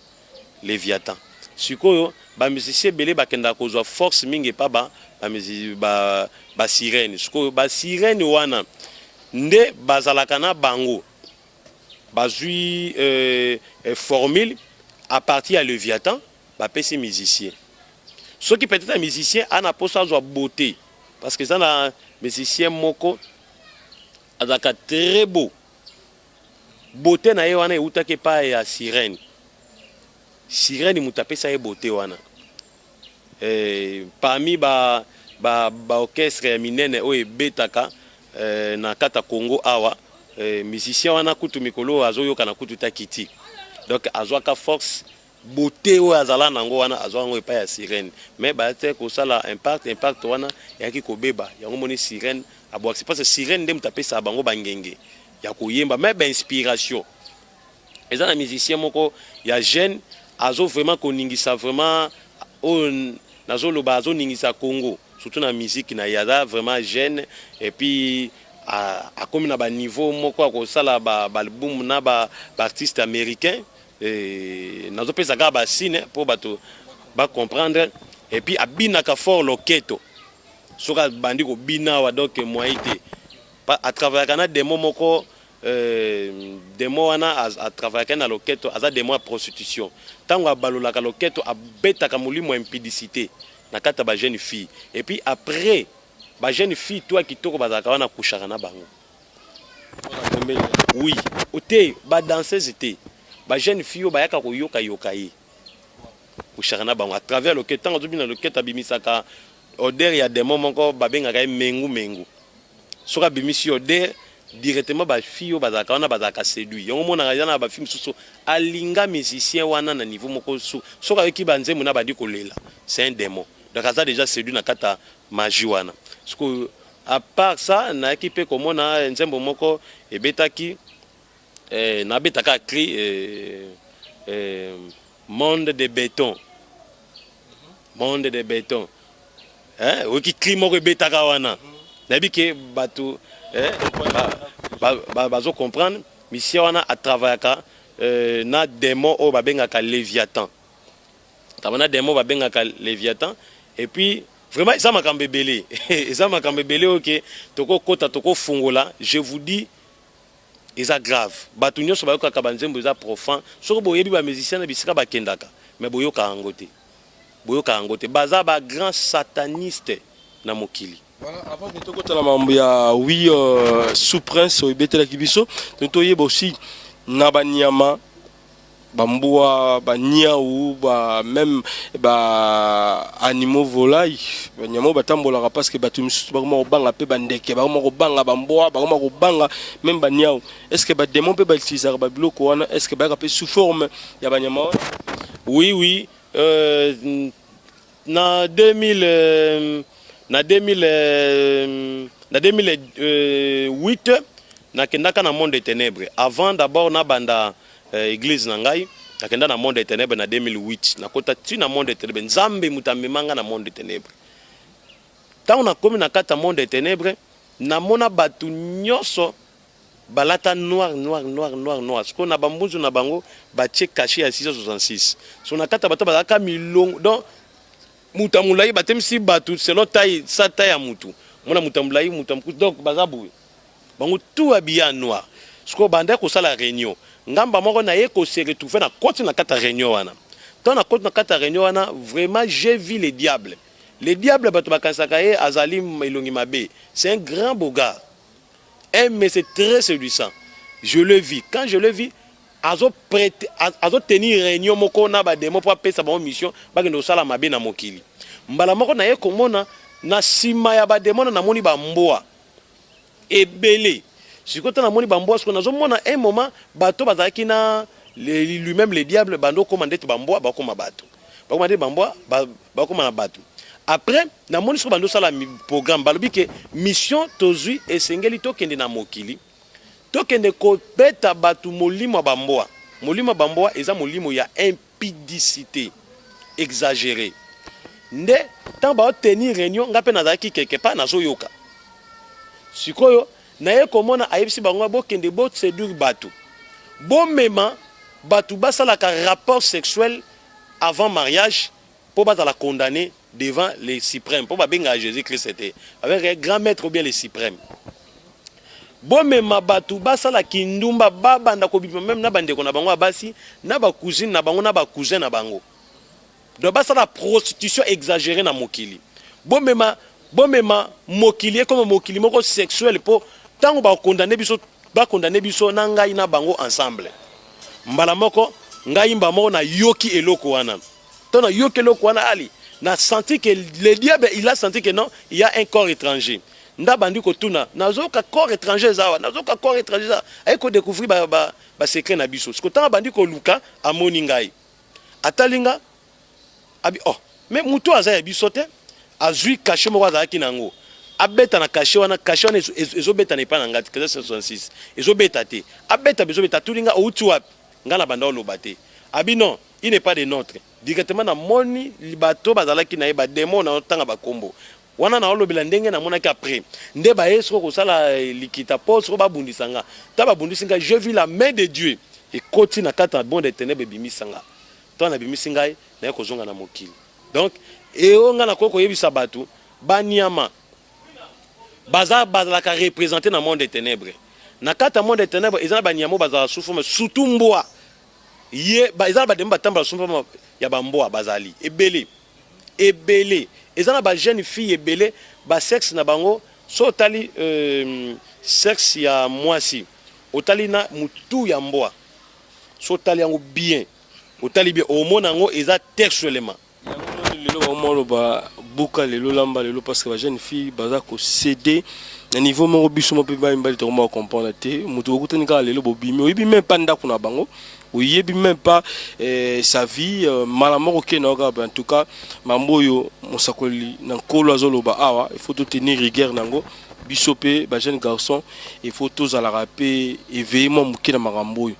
Léviathan. Sikoyo ba musicien belé bakenda kozwa force mingi pa ba sirène. Sikoyo ba sirène wana nde bazalaka na bango bazui formule à partir à Léviathan ba pesi musicien. Ceux qui peut-être un musicien a na posa zo beauté parce que ça na musicien moko azaka très beau. Beauté na ye wana eutaki pa ya sirène. Sirène mutape sa ye beauté wana. Parmi ba orchestre ya minene oyo betaka na kata Congo awa musicien wana kutu mikolo azoyoka na kutu takiti. Donc azwaka force beauté oyo azala nango wana azwango epa ya sirène. Mais ba te ko sala impact wana yaki kobeba yango moni sirène abwaki parce que sirène nde mutape sa bango bangenge ya koyemba mais ba inspiration. Eza na musicien moko ya jeune azo vraiment koningisa vraiment on nazo loba azo ningisa Congo surtout na musique na yada vraiment jeune et puis a comme na ba niveau moko ko sala ba album na ba artiste américain et nazo pesa ka ba sine pour bato ba comprendre et puis abinaka fort loketo soka bandi ko bina wa donc moité à travers kana demo moko demo wana à travers na loketo aza demo à prostitution tango abalolaka loketo abetaka molimo impudicité na kata ba jeune fille et puis après ba jeune fille toi kitoko bazaka wana kushaka na bango oui ote ba danseuse te ba jeune fille ba yaka ko yoka yokai kushaka na bango à travers loketo tango zobina loketo abimisaka odeur ya demo moko babengaka mengu soka bimisi odeur directement ba fille bazaka wana bazaka séduit yango mona yana ba film susu alinga musicien wana na niveau moko su soka ki banze mona badi kolela c'est un démon donc ça déjà séduit na kata magie wana parce que à part ça na équipe comme na nzembo moko ebetaki na betaka cri monde de béton hein oki cri moko ebetaka wana na bike bato bazo comprendre mission wana à travers na démon o babengaka Léviathan tabana démon babengaka Léviathan et puis vraiment ça m'a kambebelé ça m'a kambebelé OK toko kota toko fungola je vous dis eza grave bato nyonso bayoka kabanzembo eza profane soko boyebi ba musicien na bisika bakendaka mais boyoka angote baza ba grand sataniste na mokili. Voilà, avant de te la mambia, oui, sous-prince, au Bétel Kibiso, nous t'oyez aussi Nabanyama, Bamboua, Baniaou, même animaux volailles, Banyamo, Batambola, parce que Batum, Banga, Pebandeke, Banga, Bamboa, Banga, même Baniaou. Est-ce que Bademon peut utiliser Babilo, est-ce que Banga peut sous forme Yabanyama? Oui, na 2008 nakendaka na monde des ténèbres avant d'abord na banda église na ngai nakenda na monde des ténèbres na 2008 nakota ti na monde des ténèbres nzambe mutamemanga na monde des ténèbres tant on a comme na kata monde des ténèbres na mona batu nyoso balata noir ce qu'on a bambuzu na bango batie caché à 666 so na kata bata balaka milongo donc mutamulai batemsi batu selon taille sa taille à mutu mona mutamulai donc bazabu bango tout habillé en noir ce qu'on banda ko sala réunion ngamba moko na ye ko se retrouver na côté na kata réunion wana tant na côté na kata réunion wana vraiment j'ai vu les diables batu bakasaka ye azali elongi mabe c'est un grand beau gars mais c'est très séduisant je le vis quand je le vis azo tenir réunion moko na ba demo pour pesa ba mission ba kendo sala mabe na mokili mbala moko na ye komona na sima ya ba demo na moni ba mboa ebele sikota na moni ba mboa parce que nazo mona un moment bato bazaki na lui-même les diables bando commandé ba mboa ba koma bato ba commandé ba mboa ba koma na bato après na moni so bando sala programme balobi ke mission tozui esengeli to kende na mokili tokende kobeta batu molimo bamboa eza molimo ya impudicité exagéré nde tant ba tenir réunion nga pe nazaki quelque part nazo yoka sikoyo naye komona ayebisi bango bo kende bo séduire batu bo mema batu basala ka rapport sexuel avant mariage pour pas la condamner devant les suprêmes pour pas benga Jésus-Christ c'était avec un grand maître ou bien les suprêmes bon mema batu basala kindumba baba ndako bima même na bande ko na bango abasi na ba cousine na bango na ba cousin na bango do basala prostitution exagérée na mokili bon mema mokili comme mokili moko sexuel pour tant ba condamner biso na ngai na bango ensemble mbala moko ngai mba moko na yoki eloko wana tona yoki eloko wana ali na senti que le diable il a senti que non il y a un corps étranger nda bandi ko tuna nazoka corps étranger zawa nazoka corps étranger za ay ko découvrir ba secret na biso ko tanga bandi ko luka amoni ngai atalinga abi oh mais muto aza ya biso te azui caché moko azaki nango abeta na caché wana ezobeta na pana ngati 66 ezobeta te abeta bezobeta tulinga outu wapi ngala banda oloba te abi non il n'est pas de notre directement na moni libato bazalaki na ba démon na tanga ba kombo wana na olobela ndenge na monaki après nde ba yeso ko sala likita pose ko babundisanga ta babundisinga je vis la main de Dieu et koti na kata bon de ténèbres bimisanga to na bimisinga na ko zonga na mokili donc et onga na koko yebisa batu banyama bazala ka représenter na monde des ténèbres na kata monde des ténèbres ezana banyamo bazala souffre surtout mboa ye bazala bademba tamba souffre ya bamboa bazali ebele ezana ba jeune fille ebele ba sexe na bango so tali sexe ya mwasi otali na mutu ya mboa so tali yango bien otali bien au mona ngo eza textuellement lelo omolo ba buka lelo lamba lelo parce que ba jeune fille baza ko céder na niveau mo biso mo pe ba imbali to mo comprendre te mutu okutani ka lelo bobimi oyibi même pas ndako na bango oyebi même pas sa vie malamoko ke na en tout cas mamboyo mosakoli na nkolo azoloba awa il faut tenir rigueur nango biso pe ba jeune garçon il faut tous à la rapper éveillement muke na makamboyo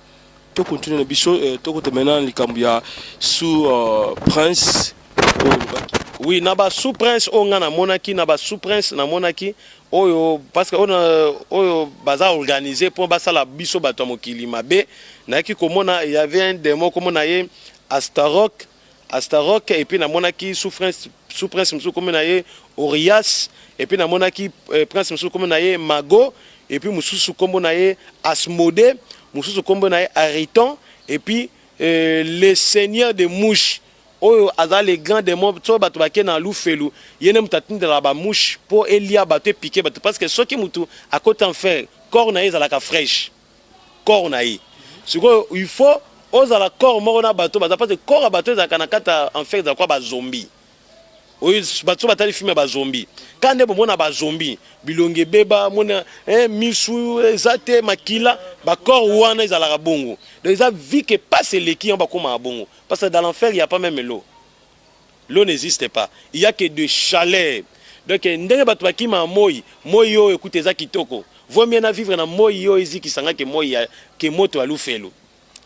to continuer na biso to ko maintenant likambu ya sous prince oui na ba sous prince onga na monaki na ba sous prince na monaki oyo parce que oyo baza organisé pour basala biso bato mokili mabe na ki komona il y avait un démon comme na ye Astaroth et puis na monaki sous prince mso comme na ye Orias et puis na monaki prince mso comme na ye Mago et puis mususu comme na ye Asmodée mususu comme na ye Ariton et puis les seigneurs de mouches oyo aza les grands démons to bato bake na lufelu yene mutatinda la ba mouche pour elia bato piquer bato parce que soki mutu à côté en fer corps na za la ka fraîche corps na yi siko il faut oza la corps moko na bato baza parce que corps bato za kana kata en fer za kwa ba zombie oyo bato batali filme ba zombie kande bo mona ba zombie bilonge beba mona misu ezate makila ba corps wana za la bongo donc ils a vu que passe les qui en ba koma bongo parce que dans l'enfer il y a pas même l'eau n'existe pas il y a que de chaleur donc ndenge bato bakima moi yo écoute za kitoko vaut mieux na vivre na moi yo eziki sanga que moi que moto alufelo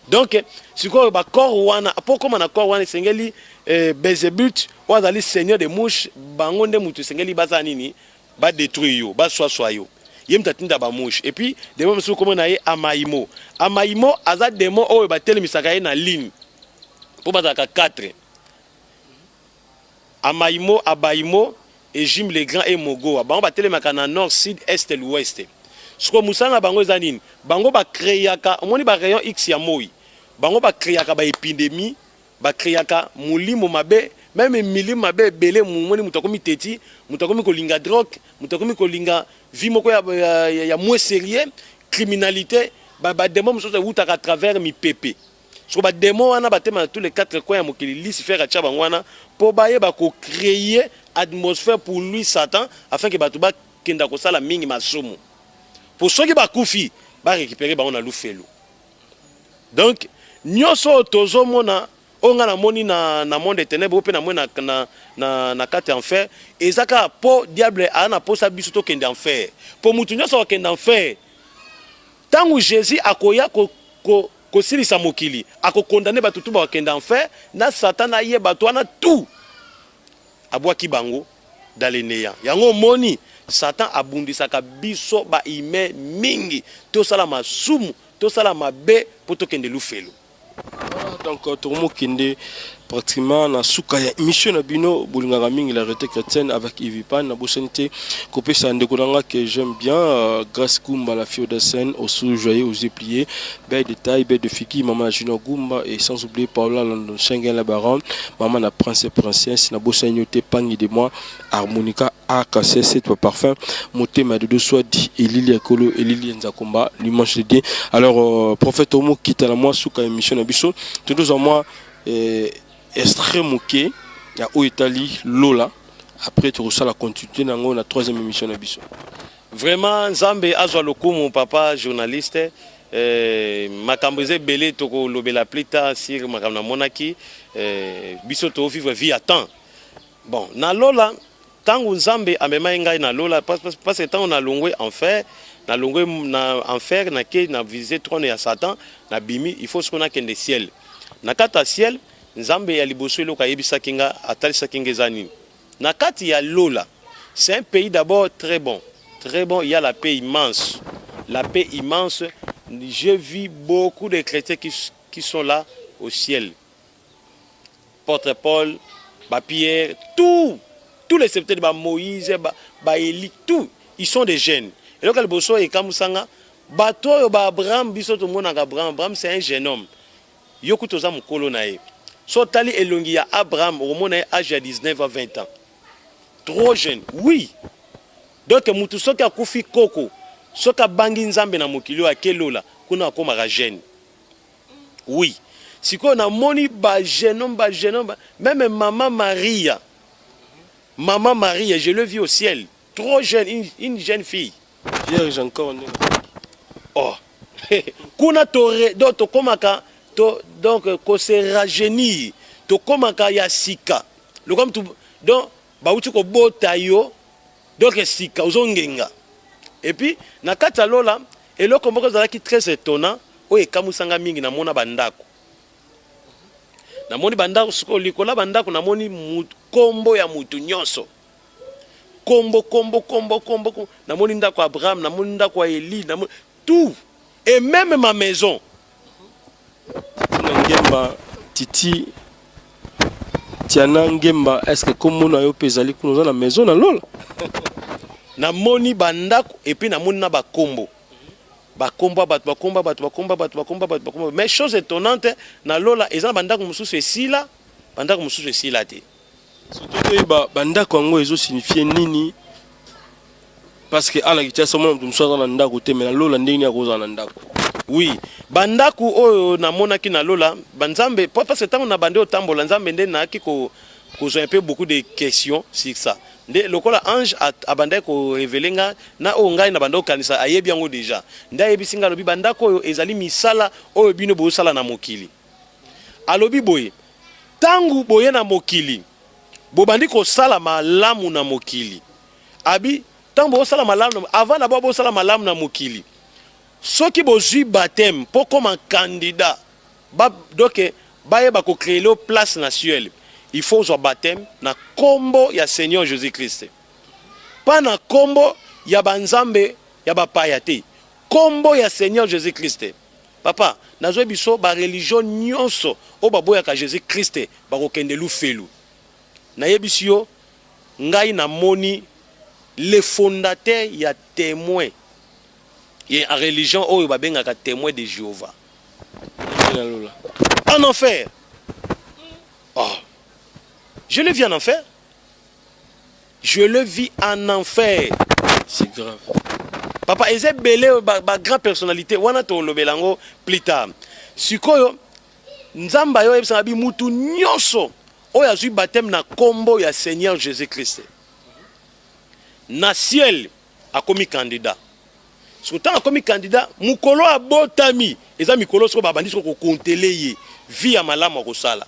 donc siko ba corps wana pourquoi na corps wana sengeli Belzébuth wazali seigneur de mouches bango nde mutu sengeli baza nini ba détruire yo ba soa yo yem tatinda ba mouche et puis de même sou comme na ye amaimo aza démon oyo ba telemisaka ye na ligne pour bataka 4 amaimo abaimo et Jim le grand et mogo bango ba telemaka na nord sud est l'ouest siko musanga bango za nini bango ba créaka omoni ba rayon x ya moi bango ba créaka ba épidémie ba créaka mulimo mabe même milimo mabe belé mumoni mutakomi teti mutakomi ko linga drogue mutakomi ko linga vie moko ya moins sérieux criminalité ba démon musoza utaka à travers mi pépé so ba démon wana batema tous les 4 coins ya mokili Lucifer acha bangwana po baye ba ko créer atmosphère pour lui Satan afin que batu ba kenda ko sala mingi masumu pour ceux qui ba kufi ba récupérer ba on a lufelo donc nyoso tozo mona onga na moni na monde des ténèbres pe na mona na kate enfer ezaka po diable ana posa biso to kende enfer po mutu nyoso kende enfer tangu Jésus akoya ko silisa mokili ako condamner batu tu ba kende enfer na Satan aye batu ana tout abwaki bango dans les néants. Yango moni Satan abundisaka biso ba ime mingi to sala masumu to sala mabe poto kende lufelo. Donc tourmo kende pratiquement na suka ya émission na bino bolingaka mingi la réalité chrétienne avec Ivipan na bossanité copé ça ndeko nanga que j'aime bien grâce Kumba la fille de scène au sous joyeux aux pliés belle détail belle de fiki maman Junior Gumba et sans oublier Paula London Schengen la baronne maman la princesse na bossanité pangi de moi harmonica AKC c'est parfum motema de deux soit dit et Lili Akolo et Lili Nzakomba dimanche de alors prophète Omo quitte la moi suka émission na biso tous en moi extrême ok ya o Italie Lola après tu reçois la continuité dans la troisième émission na biso. Vraiment Nzambe azwa lokumu papa journaliste makamboze belé toko lobela plita sur makamna monaki biso to vivre vie à temps. Bon na Lola tangu Nzambe amema ngai na Lola parce que tant on a longwe enfer na longwe na enfer na ke na visé trône ya Satan na bimi il faut ce qu'on a kende ciel na kata ciel Nzambe ya liboso loka yebisa kinga atalisa kingezani na kati ya Lola. C'est un pays d'abord très bon, il y a la paix immense, j'ai vu beaucoup de chrétiens qui sont là au ciel, Porte Paul, Pierre, tous les serviteurs de Moïse, Élie, tout, ils sont des jeunes. Et donc le bosso est comme ça, bateau Abraham, Abraham c'est un jeune homme, yokutoza mukolo nae. So tali elongi ya Abraham au monde âge de 19 à 20 ans. Trop jeune, oui. Donc mutu soki akufi koko, soki bangi Nzambe na mokili wa kelola, kuna akoma jeune. Oui. Siko na moni ba jeune homme, même maman Maria, je l'ai vu au ciel, trop jeune, une jeune fille. Vierge encore. Oh. Kuna tore do to komaka donc ko se rajeunir to komaka ya sika le comme tout donc ba uti ko bota yo donc sika ozongenga et puis na kata Lola eloko moko zalaki très étonnant o ekamusanga mingi na mona bandako na moni bandako siko likola bandako na moni kombo ya mutu nyonso kombo na moni ndako Abraham na moni ndako Eli na moni tout et même ma maison. Ngemba Titi Tiana Ngemba est-ce que comme on a yo pezali kuno na maison na Lola na moni bandako et puis na moni na bakombo mais chose étonnante na Lola eza bandako mususu esila te surtout bandako ngo ezo signifier nini parce que ala kitia somo mtumswa na ndako te mais na Lola ndeni akoza na ndako. Oui, bandaku oyo na monaki na Lola, banzambe parce que tant on a bandé au tambola nzambe ndé na ki ko un peu beaucoup de questions sur ça. Ndé lokola ange a bandé ko révéler na o ngai na bando kanisa ayebi yango déjà. Nda yebi singa lobi bandako oyo ezali misala oyo bino bo sala na mokili. Alobi boye, tangu boye na mokili, bo bandi ko sala malamu na mokili. Abi tangu bo sala malamu avant na bo sala malamu na mokili. Ceux qui bozui baptême pour comme un candidat, donc baye bako créer le place nationale. Il faut un baptême na combo ya Seigneur Jésus-Christ. Pas na combo ya banzambe ya bapayate. Combo ya Seigneur Jésus-Christ. Papa, nazo biso ba religion nyonso o baboya ka Jésus-Christ bako kende lu felu. Na yebisio ngai na moni le fondateur ya témoin. Il y a une religion où il y a un témoin de Jéhovah. En enfer. Oh. Je le vis en enfer. Je le vis en enfer. C'est grave. Papa, il y a une grande personnalité. On a tout le belango plus tard. Sikoyo, Nzamba yo ebisabi mutu nyonso. Oya zui baptême na combo ya Seigneur Jésus-Christ. Na ciel a commis candidat. Surtout comme candidat, mukolo abotami, eza mikolo so babandi so ko konteleye vie ya malamu ko sala.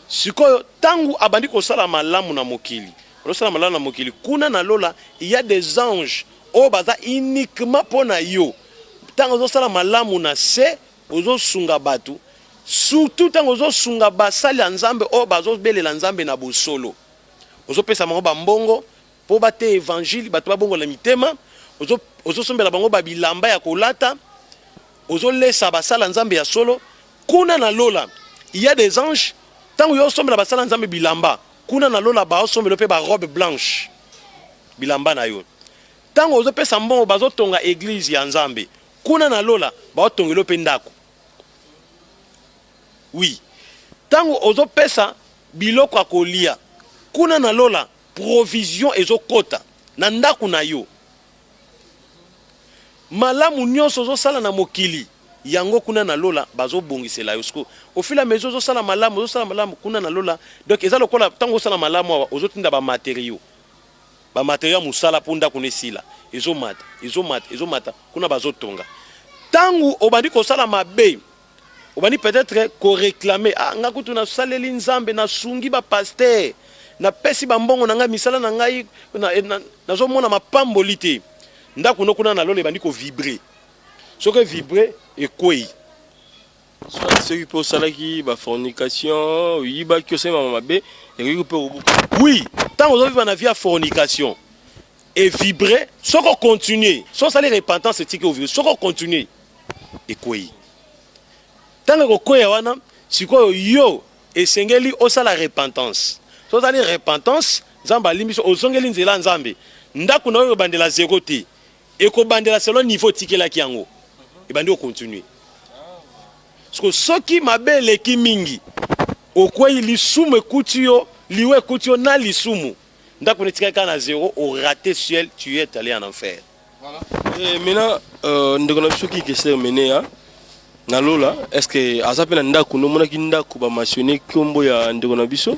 Sikoyo tangu abandi ko sala malamu na mokili. Ko sala malamu na mokili kuna na Lola, il y a des anges o baza uniquement pona yo. Tango zo sala malamu na se, ozo sunga batu. Surtout tango zo sunga basali ya Nzambe o bazo belela Nzambe na bosolo. ozopesa bango bambongo po bate évangile bato babongo na mitema ozosombela bango babilamba ya kolata ozolesa basala nzambe ya solo kuna na lola il y a des anges tango yo osombela basala nzambe bilamba kuna na lola baosombela mpe barobe blanche bilamba na yo tango ozopesa mbongo bazotonga église ya nzambe kuna na lola baotongela mpe ndako oui tango ozopesa biloko ya kolia kuna na lola provision ezokota na ndako na yo malamu nyonso ozosala na mokili yango kuna na lola bazobongisela yo siko au fil et à mesure ozosala malamu kuna na lola donc eza lokola tango ozosala malamu awa ozotinda bamatériaux ya musala mpo ndako nesila ezomata kuna bazotonga tango obandi kosala mabe obandi peut-être koréclame nga kutu nasaleli nzambe nasungi bapaster napesi bambongo na ngai misala na ngai nazomona mapamboli te ndako no kuna na lola ebandi kovibre soki vibre ekwei soki mpe osalaki bafornication oyibaki osalema mabe ekoki mpe obuka oui ntango ozovivre na vie ya fornication evibre soki ocontinue so osali repentance etiki ovivre soki ocontinue ekwei ntango ekokweya wana sikoyo yo esengeli osala repentance so ozali repentance nzambe alimbi so ozongeli nzela nzambe ndako na oyo ebandela 0 te ekobandela selon niveau tikelaki yango ebandi ocontinue soki mabe eleki mingi okwei lisumu ekuti yo liwe ekuti yo na lisumu ndako netikaka na 0 au raté ciel tu es allé en enfer. Voilà. Et maintenant ndeko na biso ki kese mene na lola est-ce que azape na ndako no mona ki ndako ba mentionner kombo ya ndeko na biso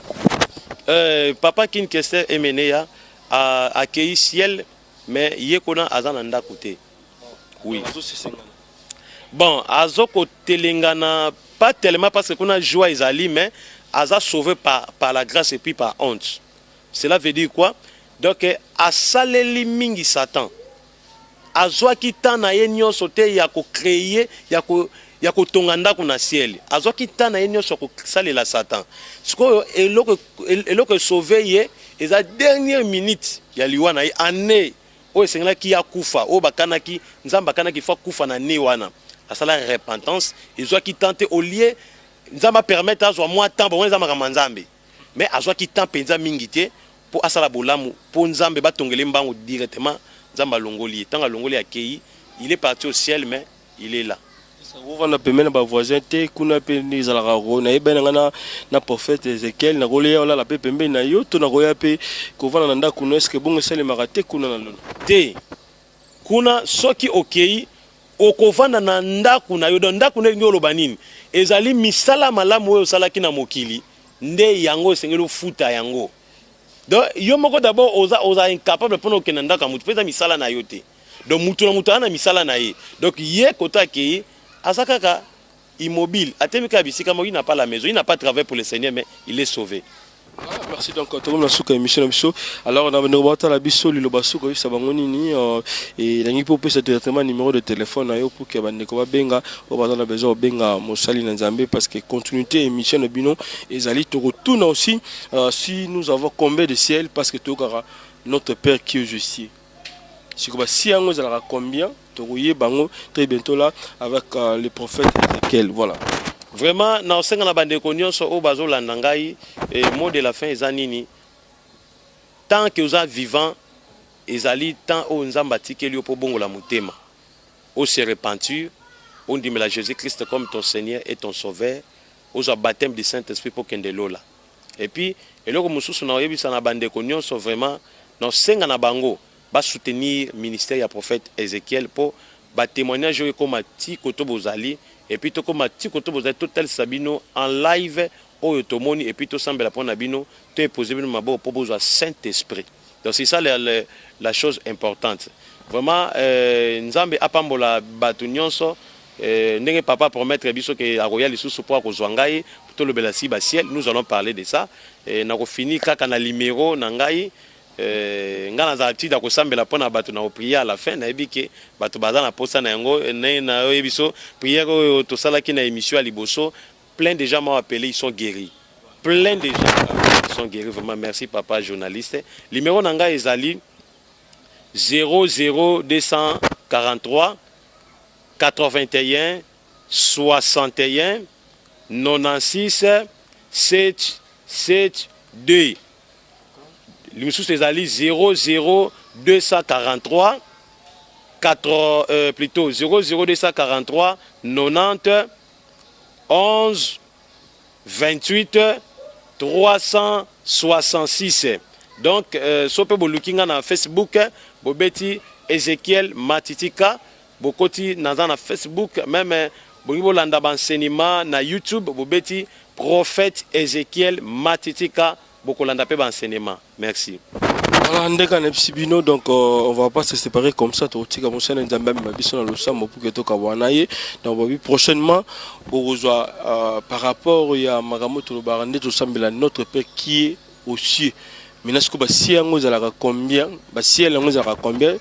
papa kin kese emene ya accueilli ciel mais yekona azana ndako te. Oui. Bon, azoko telengana pas tellement parce que qu'on a joie Isali, mais aza sauvé par la grâce et puis par honte. Cela veut dire quoi? Donc, asaleli mingi Satan. Azwa kita na yenyo sote ya ko créer, ya ko tonganda kuna ciel. Azwa kita na yenyo so ko salela Satan. Siko eloko sauvé ye, eza dernière minute ya liwa na année o esengela ki ya kufa, o bakanaki nzamba kanaki fa kufa na ne wana. Asala repentance ezwa ki tente au lieu nzamba permettre azwa moi temps bon nzamba kamanzambe mais azwa ki temps penza mingi te pour asala bolamu pour nzambe batongele mbango directement nzamba longoli tanga longoli akei il est parti au ciel mais il est là vous vana pemena ba voisin te kuna pe ni zala ro na ebena na prophète Ezekiel na rolia ola la pe pembe na yo to na roya pe ko vana na ndako no est-ce que bongo sele marate kuna na lolo te kuna soki okei okovanda na ndako na yo do ndako ndenge oloba nini ezali misala malamu oyo osalaki na mokili nde yango esengeli ofuta yango donc yo moko d'abord oza incapable mpona okende ndako ya mutu mpe eza misala na yo te donc mutu na mutu ana misala na ye donc ye kotaki aza kaka immobile atemi kaka bisika moko il n'a pas la maison il n'a pas travaillé pour le Seigneur mais il est sauvé. Ah, merci donc tout le monde a émission biso alors on a venu la biso liloba suko yisa bango nini et nangi po pesa directement numéro de téléphone na yo pour que bandeko ba benga o bazana besoin benga mosali na nzambe parce que continuité émission de bino ezali to retourne aussi si nous avons combien de ciel parce que to kara notre père qui est justice si ko ba si yango ezala combien to koye bango très bientôt là avec le prophète Ezekiel voilà. Vraiment, na osenga na bandeko nyonso o bazolanda ngai et mot de la fin eza nini tant que oza vivant ezali tant o nzamba tikeli yo po bongola mutema o se repentir on dit mais Jésus Christ comme ton Seigneur et ton Sauveur au baptême du Saint-Esprit pour kende lola et puis eloko mususu na oyebisa na bandeko nyonso vraiment na osenga na bango ba soutenir ministère ya prophète Ezekiel pour ba témoignage comme ti koto bozali et puis to comme ti koto bozali total sabino en live au tomoni et puis to sambela pona bino to poser bino mabo pour besoin Saint-Esprit. Donc c'est ça la chose importante. Vraiment nzambe apambola batu nyonso ndenge papa promettre biso que a royal lisusu pour ko zwangai to le belasi ba ciel nous allons parler de ça et na ko fini kaka na numéro na ngai ngana za tida ko sambela pona batu na prier à la fin na ebike batu bazana posa na yango na ebiso prière to sala ki na émission à liboso plein de gens m'ont appelé ils sont guéris plein de gens sont guéris. Vraiment, merci papa journaliste. Numéro nanga ezali 00243 81 61 96 772. L'imisusu ezali 00243 plutôt 00243 90 11 28 366. Donc sope bolukinga na Facebook bobeti Ezekiel Matitika bokoti naza na Facebook même bongi bolanda enseignement na YouTube bobeti prophète Ezekiel Matitika bokolanda pe enseignement. Merci. Voilà, donc on va pas se séparer comme ça. Donc prochainement, par rapport à Magamoto Barande, notre Père qui est aux cieux. Mais est-ce que si on a combien, si on a combien,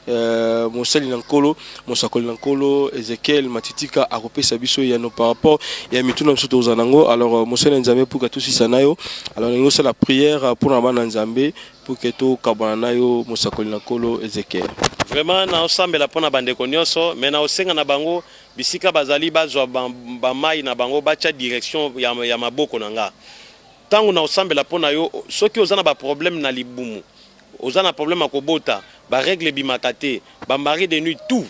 mon sel nankolo, mon sakol nankolo, Ezekiel Matitika a repéré sa biso y a nos par rapport et a mis tout dans ce tozanango. Alors mon sel nzambe pour que tout si sanayo. Alors nous c'est la prière pour la bande nzambe pour que tout kabanayo mon sakol nankolo Ezekiel. Vraiment na ensemble la pona bande konyoso, mais na osenga na bango bisika bazali bazwa ba mai na bango bacha direction ya maboko nanga. Tangu na ensemble la pona yo soki ozana ba problème na libumu. Ozana problème akobota. Ba règle bimakate, ba mari de nuit tout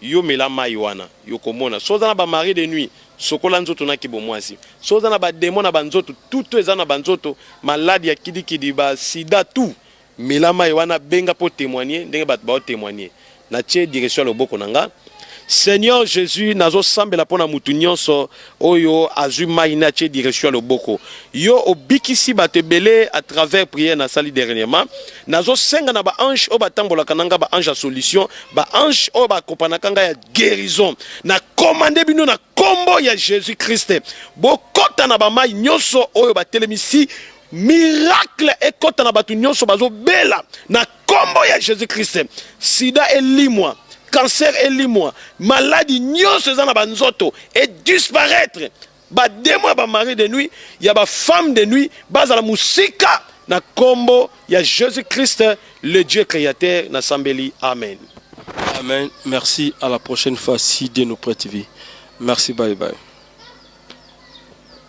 yo melama yoana yo komona soza ba mari de nuit sokola nzoto na kibomwasi soza na ba démon na banzoto tout ezana banzoto maladie ya kidikidi ba sida tout melama yoana benga po témoigner ndenge bat ba témoigner na tie direction loboko nanga. Seigneur Jésus nazo sambela pona mutu nyonso oyo azui mai na tie direction loboko yo obikisi batebele à travers prière na sali dernièrement nazo senga na ba ange o batambola kananga ba ange à solution ba ange o ba kopana kanga ya guérison na commandé bino na kombo ya Jésus Christ bokota na ba mai nyonso oyo batelemisi miracle ekota na batu nyonso bazo bela na kombo ya Jésus Christ. Sida elimwa, cancer elimwa, maladie nyonso ezana banzoto et disparaître. Ba démon ba mari de nuit, ya ba femme de nuit, baza la musika na kombo ya Jésus Christ le Dieu créateur na sambeli. Amen. Amen. Merci, à la prochaine fois si Dieu nous prête vie. Merci, bye bye.